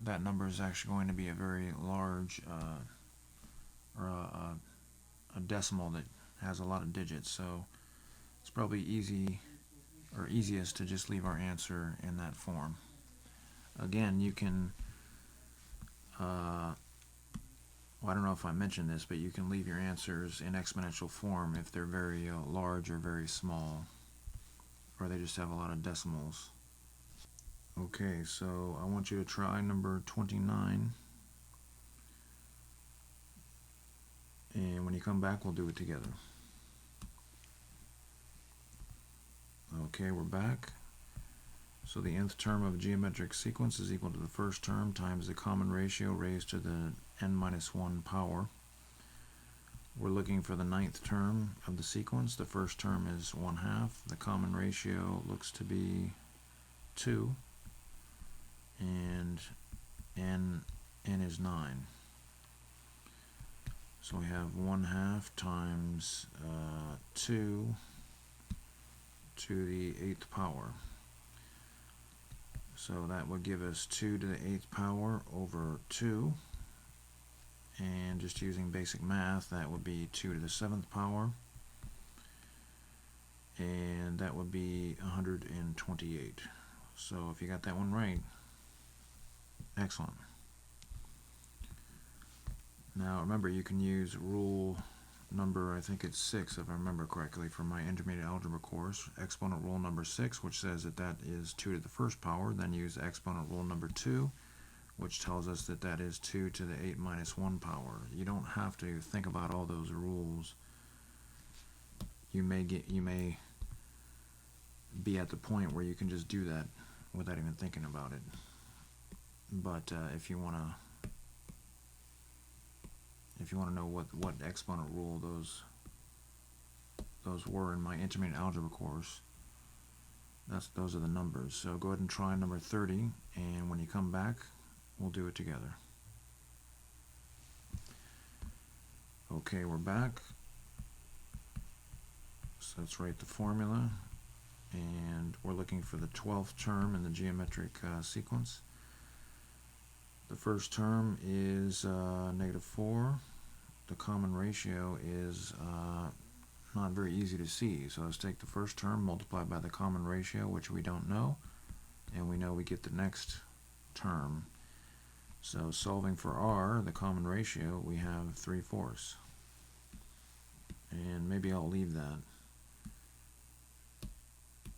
That number is actually going to be a very large, or a decimal that has a lot of digits. So it's probably easiest to just leave our answer in that form. Again, you can, well, I don't know if I mentioned this, but you can leave your answers in exponential form if they're very large or very small, or they just have a lot of decimals. Okay, so I want you to try number 29. And when you come back, we'll do it together. Okay, we're back. So the nth term of a geometric sequence is equal to the first term times the common ratio raised to the n minus 1 power. We're looking for the ninth term of the sequence. The first term is 1/2. The common ratio looks to be 2. And n is 9. So we have 1/2 times 2 to the 8th power. So that would give us 2 to the 8th power over 2. And just using basic math, that would be 2 to the 7th power. And that would be 128. So if you got that one right, excellent. Now remember, you can use rule number, I think it's 6 if I remember correctly, from my intermediate algebra course, exponent rule number 6, which says that that is 2 to the 1st power. Then use exponent rule number 2, which tells us that that is 2 to the 8 minus 1 power. You don't have to think about all those rules. You may be at the point where you can just do that without even thinking about it. But if you want to know what exponent rule those were in my intermediate algebra course, those are the numbers. So go ahead and try number 30, and when you come back, we'll do it together. Okay, we're back. So let's write the formula, and we're looking for the 12th term in the geometric sequence. The first term is -4. The common ratio is not very easy to see, so let's take the first term, multiply by the common ratio, which we don't know, and we know we get the next term. So solving for r, the common ratio, we have 3/4. And maybe I'll leave that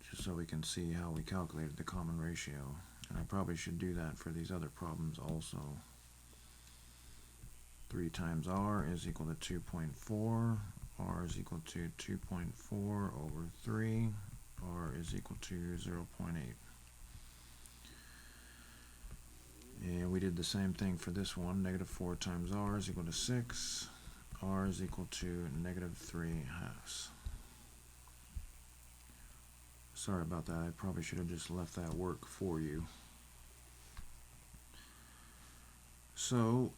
just so we can see how we calculated the common ratio. And I probably should do that for these other problems also. 3 times r is equal to 2.4. R is equal to 2.4 over 3. R is equal to 0.8. And we did the same thing for this one. -4 times r is equal to 6. R is equal to -3/2. Sorry about that. I probably should have just left that work for you. So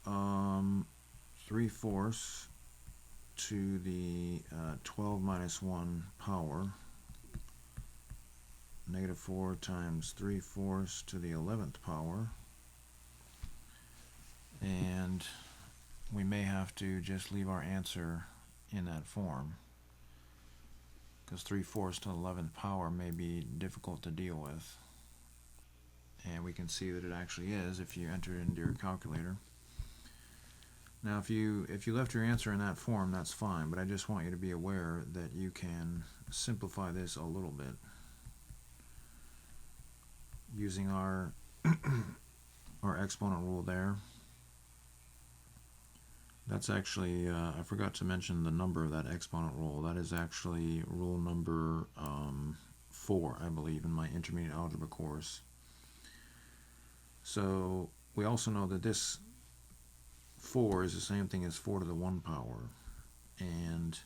3/4 to the 12 minus 1 power. -4 times 3/4 to the 11th power. And we may have to just leave our answer in that form, because 3/4 to the 11th power may be difficult to deal with. And we can see that it actually is if you enter it into your calculator. Now if you left your answer in that form, that's fine, but I just want you to be aware that you can simplify this a little bit using our exponent rule there. That's actually, I forgot to mention the number of that exponent rule. That is actually rule number 4, I believe, in my intermediate algebra course. So we also know that this 4 is the same thing as 4 to the 1 power. And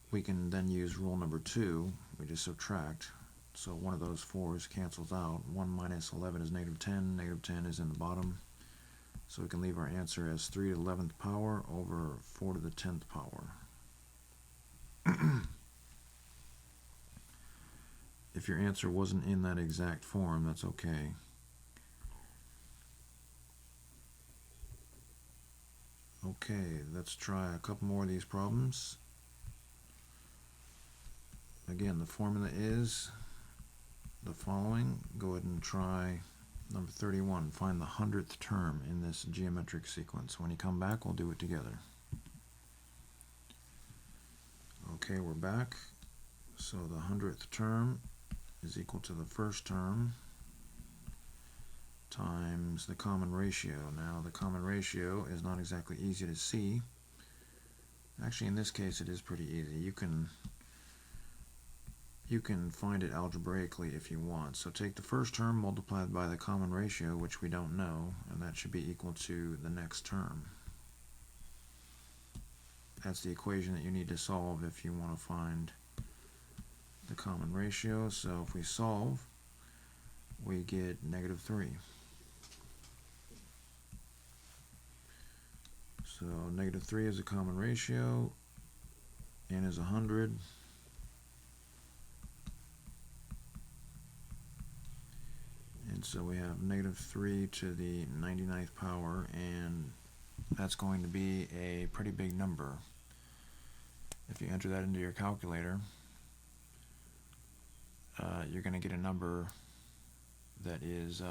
we can then use rule number 2. We just subtract. So one of those 4's cancels out. 1 minus 11 is -10. -10 is in the bottom. So we can leave our answer as 3 to the 11th power over 4 to the 10th power. If your answer wasn't in that exact form, that's okay. Okay, let's try a couple more of these problems. Again, the formula is the following. Go ahead and try number 31. Find the 100th term in this geometric sequence. When you come back, we'll do it together. Okay, we're back. So the 100th term is equal to the first term times the common ratio. Now the common ratio is not exactly easy to see. Actually, in this case it is pretty easy. You can find it algebraically if you want. So take the first term multiplied by the common ratio, which we don't know, and that should be equal to the next term. That's the equation that you need to solve if you want to find the common ratio. So if we solve, we get -3. So -3 is a common ratio, n is 100, and so we have -3 to the 99th power, and that's going to be a pretty big number. If you enter that into your calculator, you're going to get a number that is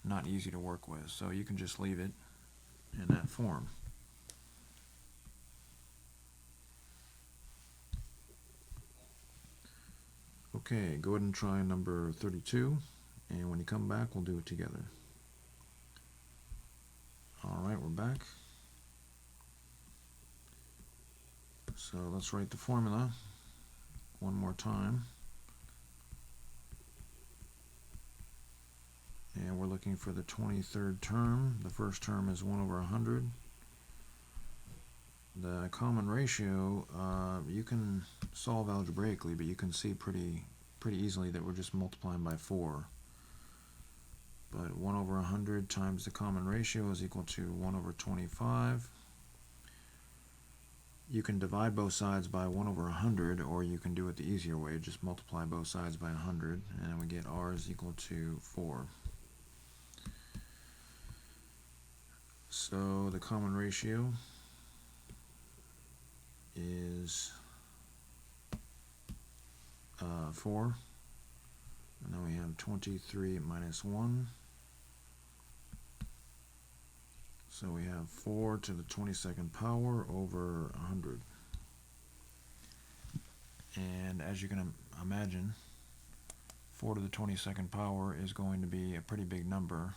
not easy to work with. So you can just leave it in that form. Okay, go ahead and try number 32, and when you come back, we'll do it together. Alright, we're back. So let's write the formula one more time. And we're looking for the 23rd term. The first term is 1 over 100. The common ratio, you can solve algebraically, but you can see pretty easily that we're just multiplying by 4. But 1 over 100 times the common ratio is equal to 1 over 25. You can divide both sides by 1 over 100, or you can do it the easier way, just multiply both sides by 100, and we get r is equal to 4. So the common ratio is 4, and then we have 23 minus 1, so we have 4 to the 22nd power over 100. And as you can imagine, 4 to the 22nd power is going to be a pretty big number.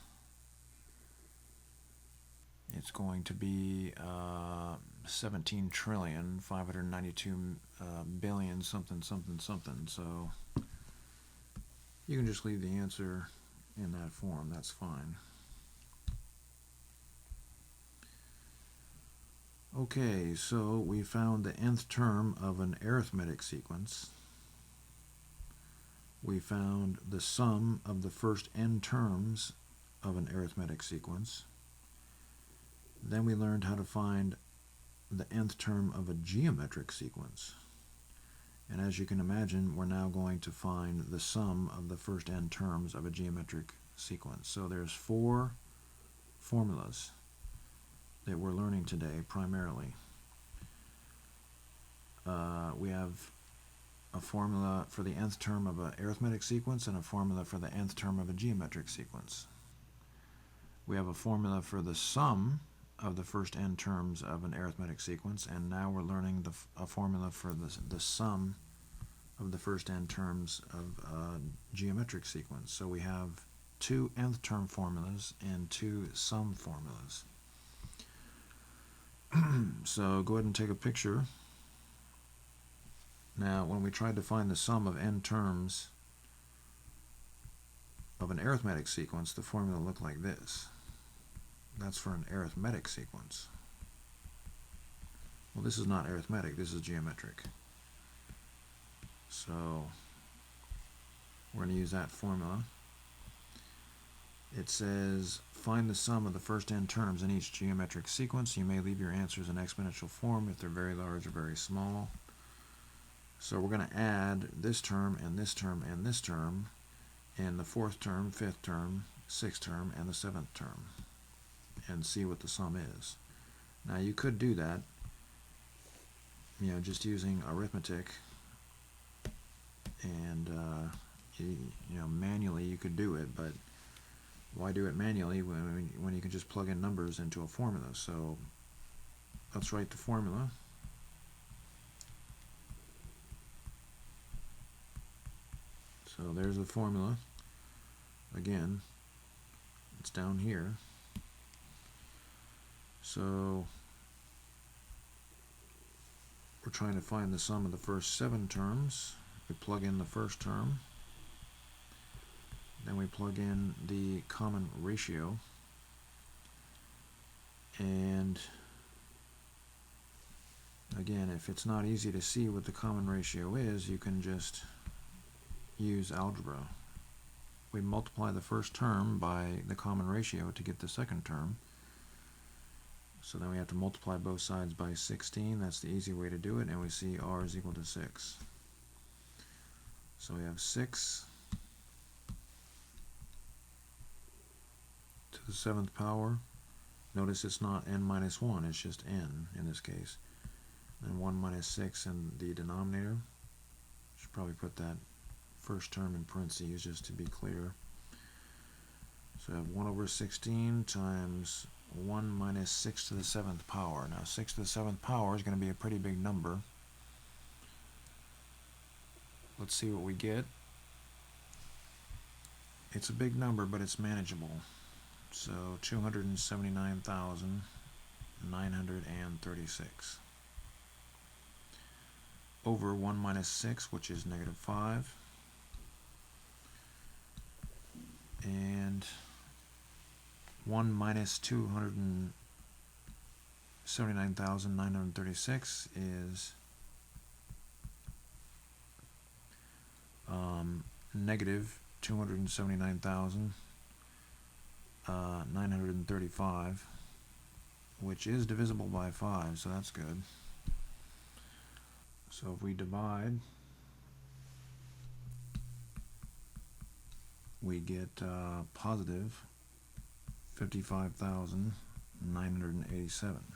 It's going to be 17,592,000,000,000 something something something. So you can just leave the answer in that form. That's fine. Okay, so we found the nth term of an arithmetic sequence. We found the sum of the first n terms of an arithmetic sequence. Then we learned how to find the nth term of a geometric sequence. And as you can imagine, we're now going to find the sum of the first n terms of a geometric sequence. So there's 4 formulas that we're learning today primarily. We have a formula for the nth term of an arithmetic sequence and a formula for the nth term of a geometric sequence. We have a formula for the sum of the first n terms of an arithmetic sequence, and now we're learning a formula for the sum of the first n terms of a geometric sequence. So we have 2 nth term formulas and 2 sum formulas. So go ahead and take a picture. Now, when we tried to find the sum of n terms of an arithmetic sequence, the formula looked like this. That's for an arithmetic sequence. Well, this is not arithmetic, this is geometric. So we're going to use that formula. It says, find the sum of the first n terms in each geometric sequence. You may leave your answers in exponential form if they're very large or very small. So we're going to add this term and this term and this term, and the 4th term, 5th term, 6th term, and the 7th term, and see what the sum is. Now you could do that, just using arithmetic, and manually you could do it, but why do it manually when you can just plug in numbers into a formula? So let's write the formula. So there's the formula. Again, It's down here. So we're trying to find the sum of the first 7 terms. We plug in the first term. Then we plug in the common ratio. And again, if it's not easy to see what the common ratio is, you can just use algebra. We multiply the first term by the common ratio to get the second term. So then we have to multiply both sides by 16. That's the easy way to do it, and we see r is equal to 6. So we have 6 to the 7th power. Notice it's not n minus 1, it's just n in this case. And 1 minus 6 in the denominator. Should probably put that first term in parentheses just to be clear. So I have 1 over 16 times 1 minus 6 to the 7th power. Now 6 to the 7th power is going to be a pretty big number. Let's see what we get. It's a big number, but it's manageable. So 279,936 over 1 minus 6, which is negative 5, and 1 minus 279,936 is negative 279,935, which is divisible by 5, so that's good. So if we divide, we get positive 55,987.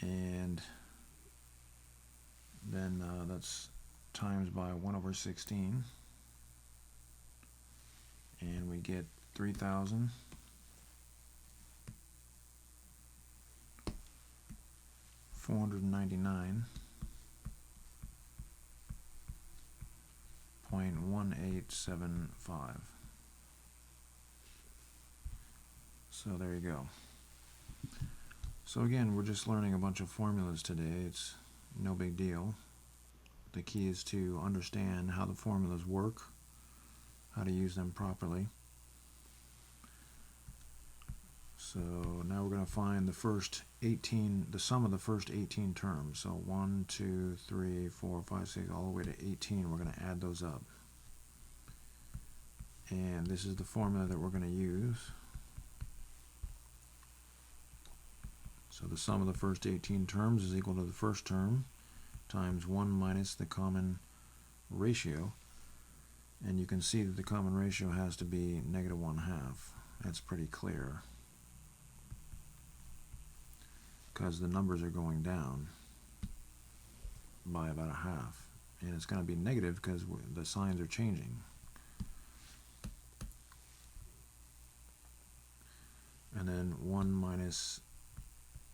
And then that's times by 1 over 16. And we get 3,499.1875. So there you go. So again, we're just learning a bunch of formulas today. It's no big deal. The key is to understand how the formulas work, how to use them properly. So now we're going to find the sum of the first 18 terms. So 1, 2, 3, 4, 5, 6, all the way to 18. We're going to add those up. And this is the formula that we're going to use. So the sum of the first 18 terms is equal to the first term times 1 minus the common ratio. And you can see that the common ratio has to be negative 1/2. That's pretty clear, because the numbers are going down by about 1/2. And it's going to be negative because the signs are changing. And then 1 minus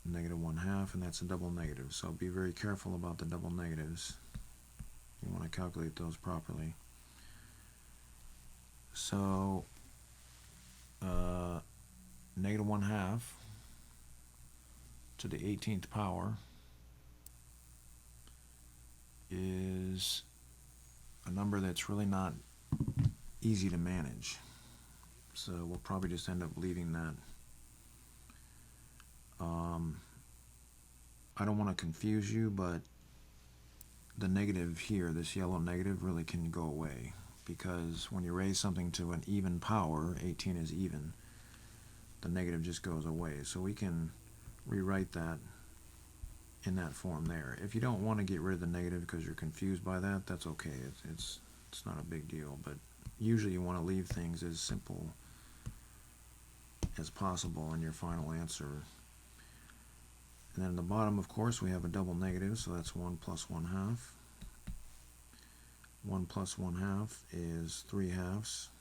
negative 1/2, and that's a double negative. So be very careful about the double negatives. You want to calculate those properly. So negative 1/2 to the 18th power is a number that's really not easy to manage. So we'll probably just end up leaving that. I don't want to confuse you, but the negative here, this yellow negative, really can go away, because when you raise something to an even power, 18 is even, the negative just goes away. So we can rewrite that in that form there. If you don't want to get rid of the negative because you're confused by that, that's okay. It's not a big deal, but usually you want to leave things as simple as possible in your final answer. And then at the bottom, of course, we have a double negative, so that's 1 plus 1/2. 1 plus 1/2 is 3/2.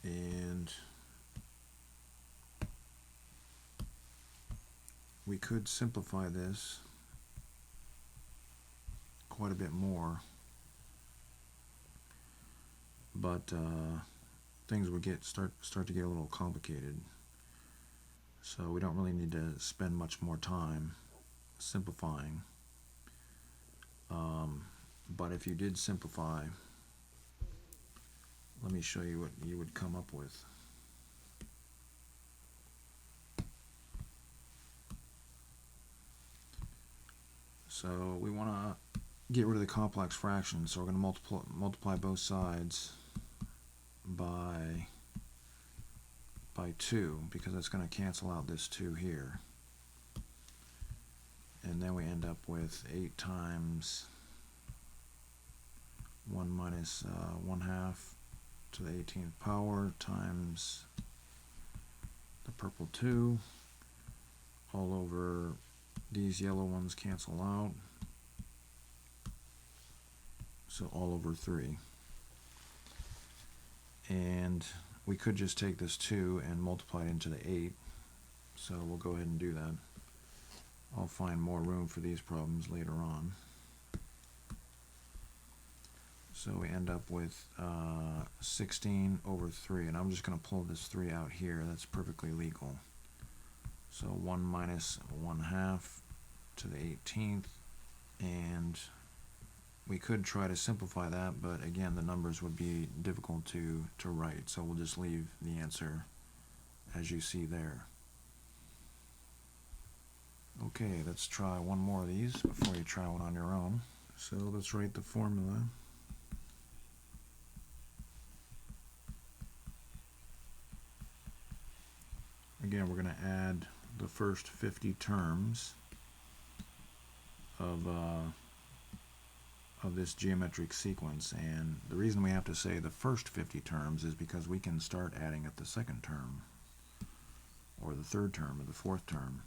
And we could simplify this quite a bit more, but things would start to get a little complicated. So we don't really need to spend much more time simplifying. But if you did simplify, let me show you what you would come up with. So we want to get rid of the complex fraction, so we're going to multiply both sides by 2, because that's going to cancel out this 2 here. And then we end up with 8 times 1 minus 1/2 to the 18th power times the purple 2 all over, these yellow ones cancel out, so all over 3. And we could just take this 2 and multiply it into the 8, so we'll go ahead and do that. I'll find more room for these problems later on. So we end up with 16 over 3, and I'm just going to pull this 3 out here. That's perfectly legal. So 1 minus 1/2 to the 18th, and we could try to simplify that, but again, the numbers would be difficult to write, so we'll just leave the answer as you see there. Okay, let's try one more of these before you try one on your own. So let's write the formula. Again, we're going to add the first 50 terms of this geometric sequence, and the reason we have to say the first 50 terms is because we can start adding at the second term or the third term or the fourth term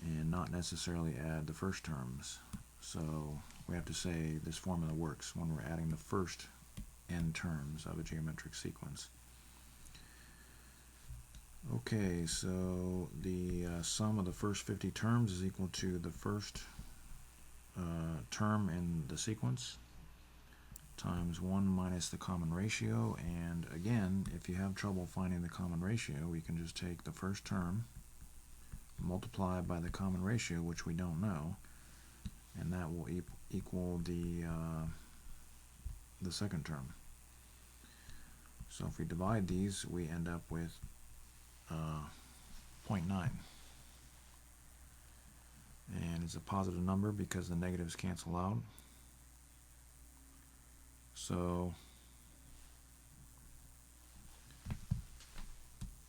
and not necessarily add the first terms. So we have to say this formula works when we're adding the first n terms of a geometric sequence. Okay, so the sum of the first 50 terms is equal to the first term in the sequence times 1 minus the common ratio. And again, if you have trouble finding the common ratio, we can just take the first term, multiply by the common ratio, which we don't know, and that will equal the second term. So if we divide these, we end up with 0.9. And it's a positive number because the negatives cancel out. So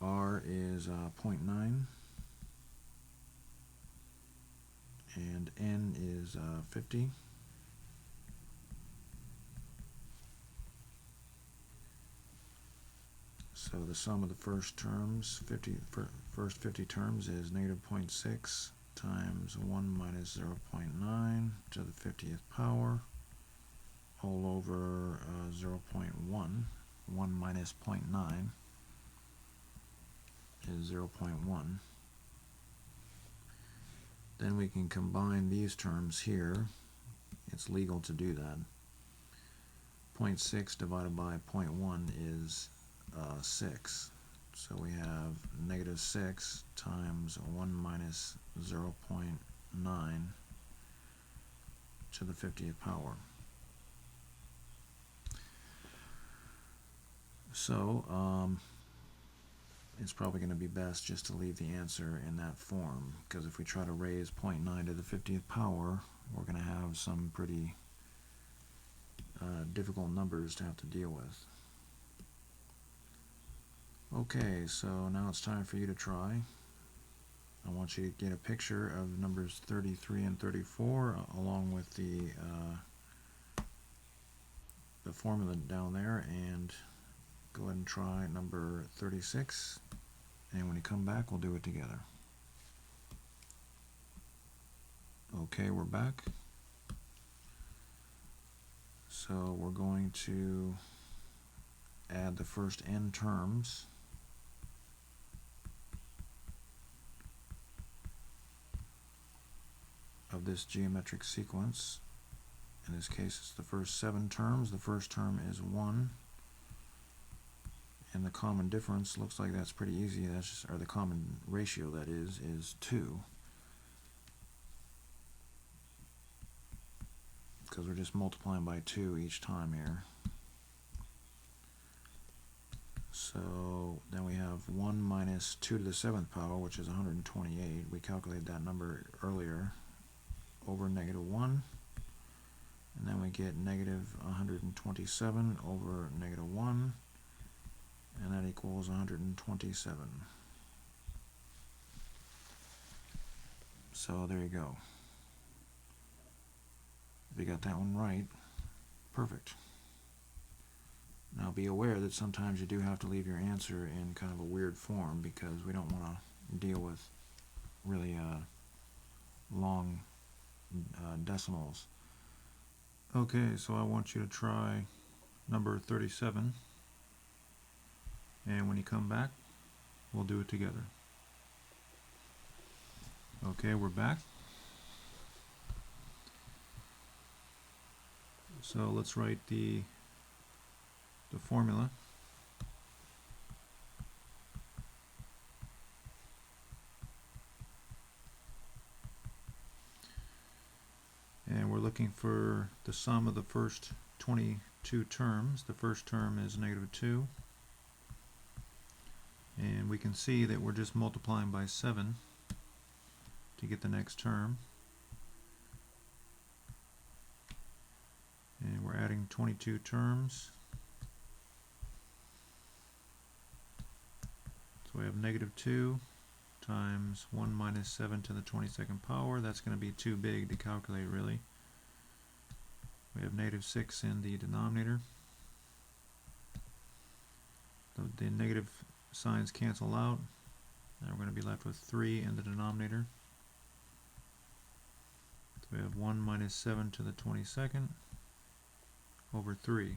R is 0.9 and N is 50. So the sum of the first terms, first 50 terms, is negative 0.6 times 1 minus 0.9 to the 50th power all over 0.1. 1 minus 0.9 is 0.1. Then we can combine these terms here. It's legal to do that. 0.6 divided by 0.1 is 6. So we have negative 6 times 1 minus 0.9 to the 50th power. So it's probably going to be best just to leave the answer in that form, because if we try to raise 0.9 to the 50th power, we're going to have some pretty difficult numbers to have to deal with. Okay, so now it's time for you to try. I want you to get a picture of numbers 33 and 34 along with the formula down there, and go ahead and try number 36, and when you come back we'll do it together. Okay, we're back. So we're going to add the first n terms this geometric sequence. In this case, it's the first 7 terms. The first term is 1. And the common difference looks like that's pretty easy. That's just, or the common ratio, that is 2. Because we're just multiplying by 2 each time here. So then we have 1 minus 2 to the 7th power, which is 128. We calculated that number earlier, over negative 1. And then we get negative 127 over negative 1. And that equals 127. So there you go. If you got that one right, perfect. Now be aware that sometimes you do have to leave your answer in kind of a weird form because we don't want to deal with really long decimals. Okay, so I want you to try number 37. And when you come back, we'll do it together. Okay, we're back. So let's write the formula. And we're looking for the sum of the first 22 terms. The first term is negative 2. And we can see that we're just multiplying by 7 to get the next term. And we're adding 22 terms. So we have negative 2 times 1 minus 7 to the 22nd power. That's going to be too big to calculate, really. We have negative 6 in the denominator. The negative signs cancel out, and we're going to be left with 3 in the denominator. So we have 1 minus 7 to the 22nd over 3,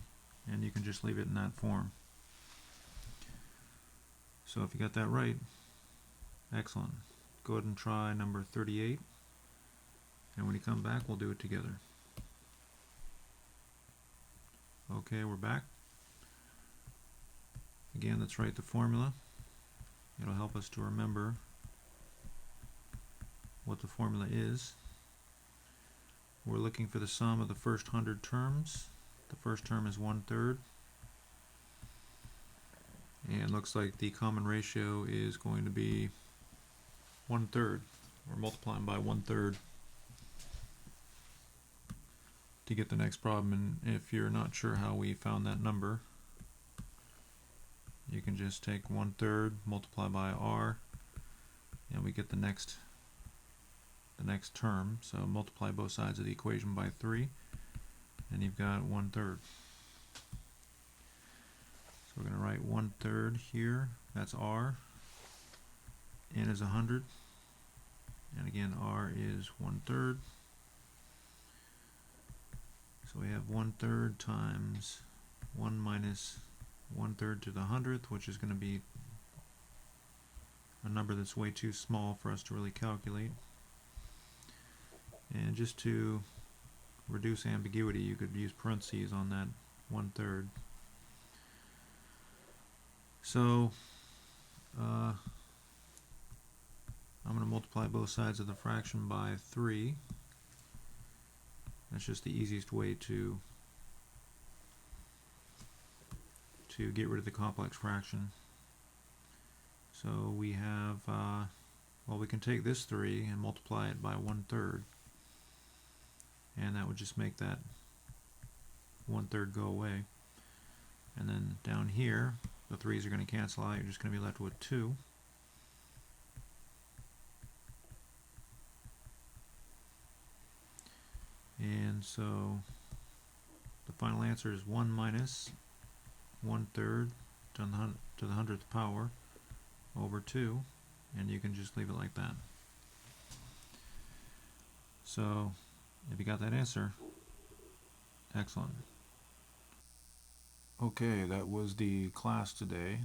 and you can just leave it in that form. So if you got that right, excellent. Go ahead and try number 38, and when you come back, we'll do it together. Okay, we're back. Again, let's write the formula. It'll help us to remember what the formula is. We're looking for the sum of the first 100 terms. The first term is 1/3. And it looks like the common ratio is going to be 1/3. We're multiplying by 1/3 to get the next problem. And if you're not sure how we found that number, you can just take 1/3, multiply by r, and we get the next term. So multiply both sides of the equation by 3, and you've got 1/3. So we're going to write 1/3 here. That's r. N is 100, and again r is 1/3. So we have 1/3 times 1 minus 1/3 to the 100th, which is going to be a number that's way too small for us to really calculate. And just to reduce ambiguity, you could use parentheses on that 1/3. So I'm going to multiply both sides of the fraction by 3. That's just the easiest way to get rid of the complex fraction. So we have, well, we can take this 3 and multiply it by 1/3, and that would just make that 1/3 go away. And then down here, the 3's are going to cancel out. You're just going to be left with 2. And so the final answer is 1 minus 1/3 to the 100th power over 2, and you can just leave it like that. So if you got that answer, excellent. Okay, that was the class today.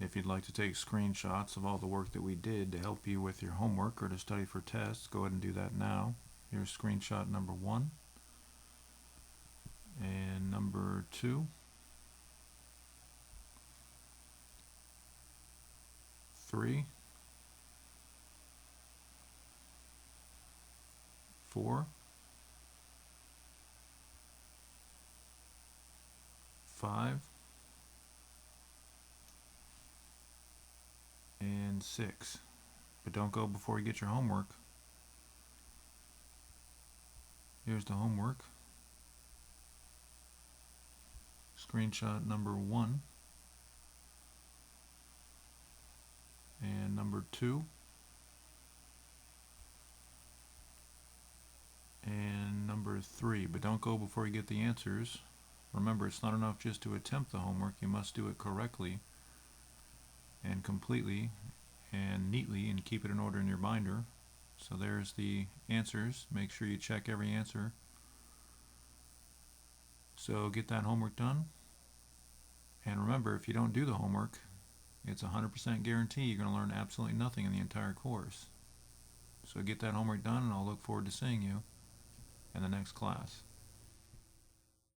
If you'd like to take screenshots of all the work that we did to help you with your homework or to study for tests, go ahead and do that now. Here's screenshot number 1 and number 2, 3, 4, 5, and 6. But don't go before you get your homework. Here's the homework. Screenshot number 1 and number 2 and number 3. But don't go before you get the answers. Remember, it's not enough just to attempt the homework. You must do it correctly and completely and neatly and keep it in order in your binder. So there's the answers. Make sure you check every answer. So get that homework done. And remember, if you don't do the homework, it's 100% guarantee you're going to learn absolutely nothing in the entire course. So get that homework done, and I'll look forward to seeing you in the next class.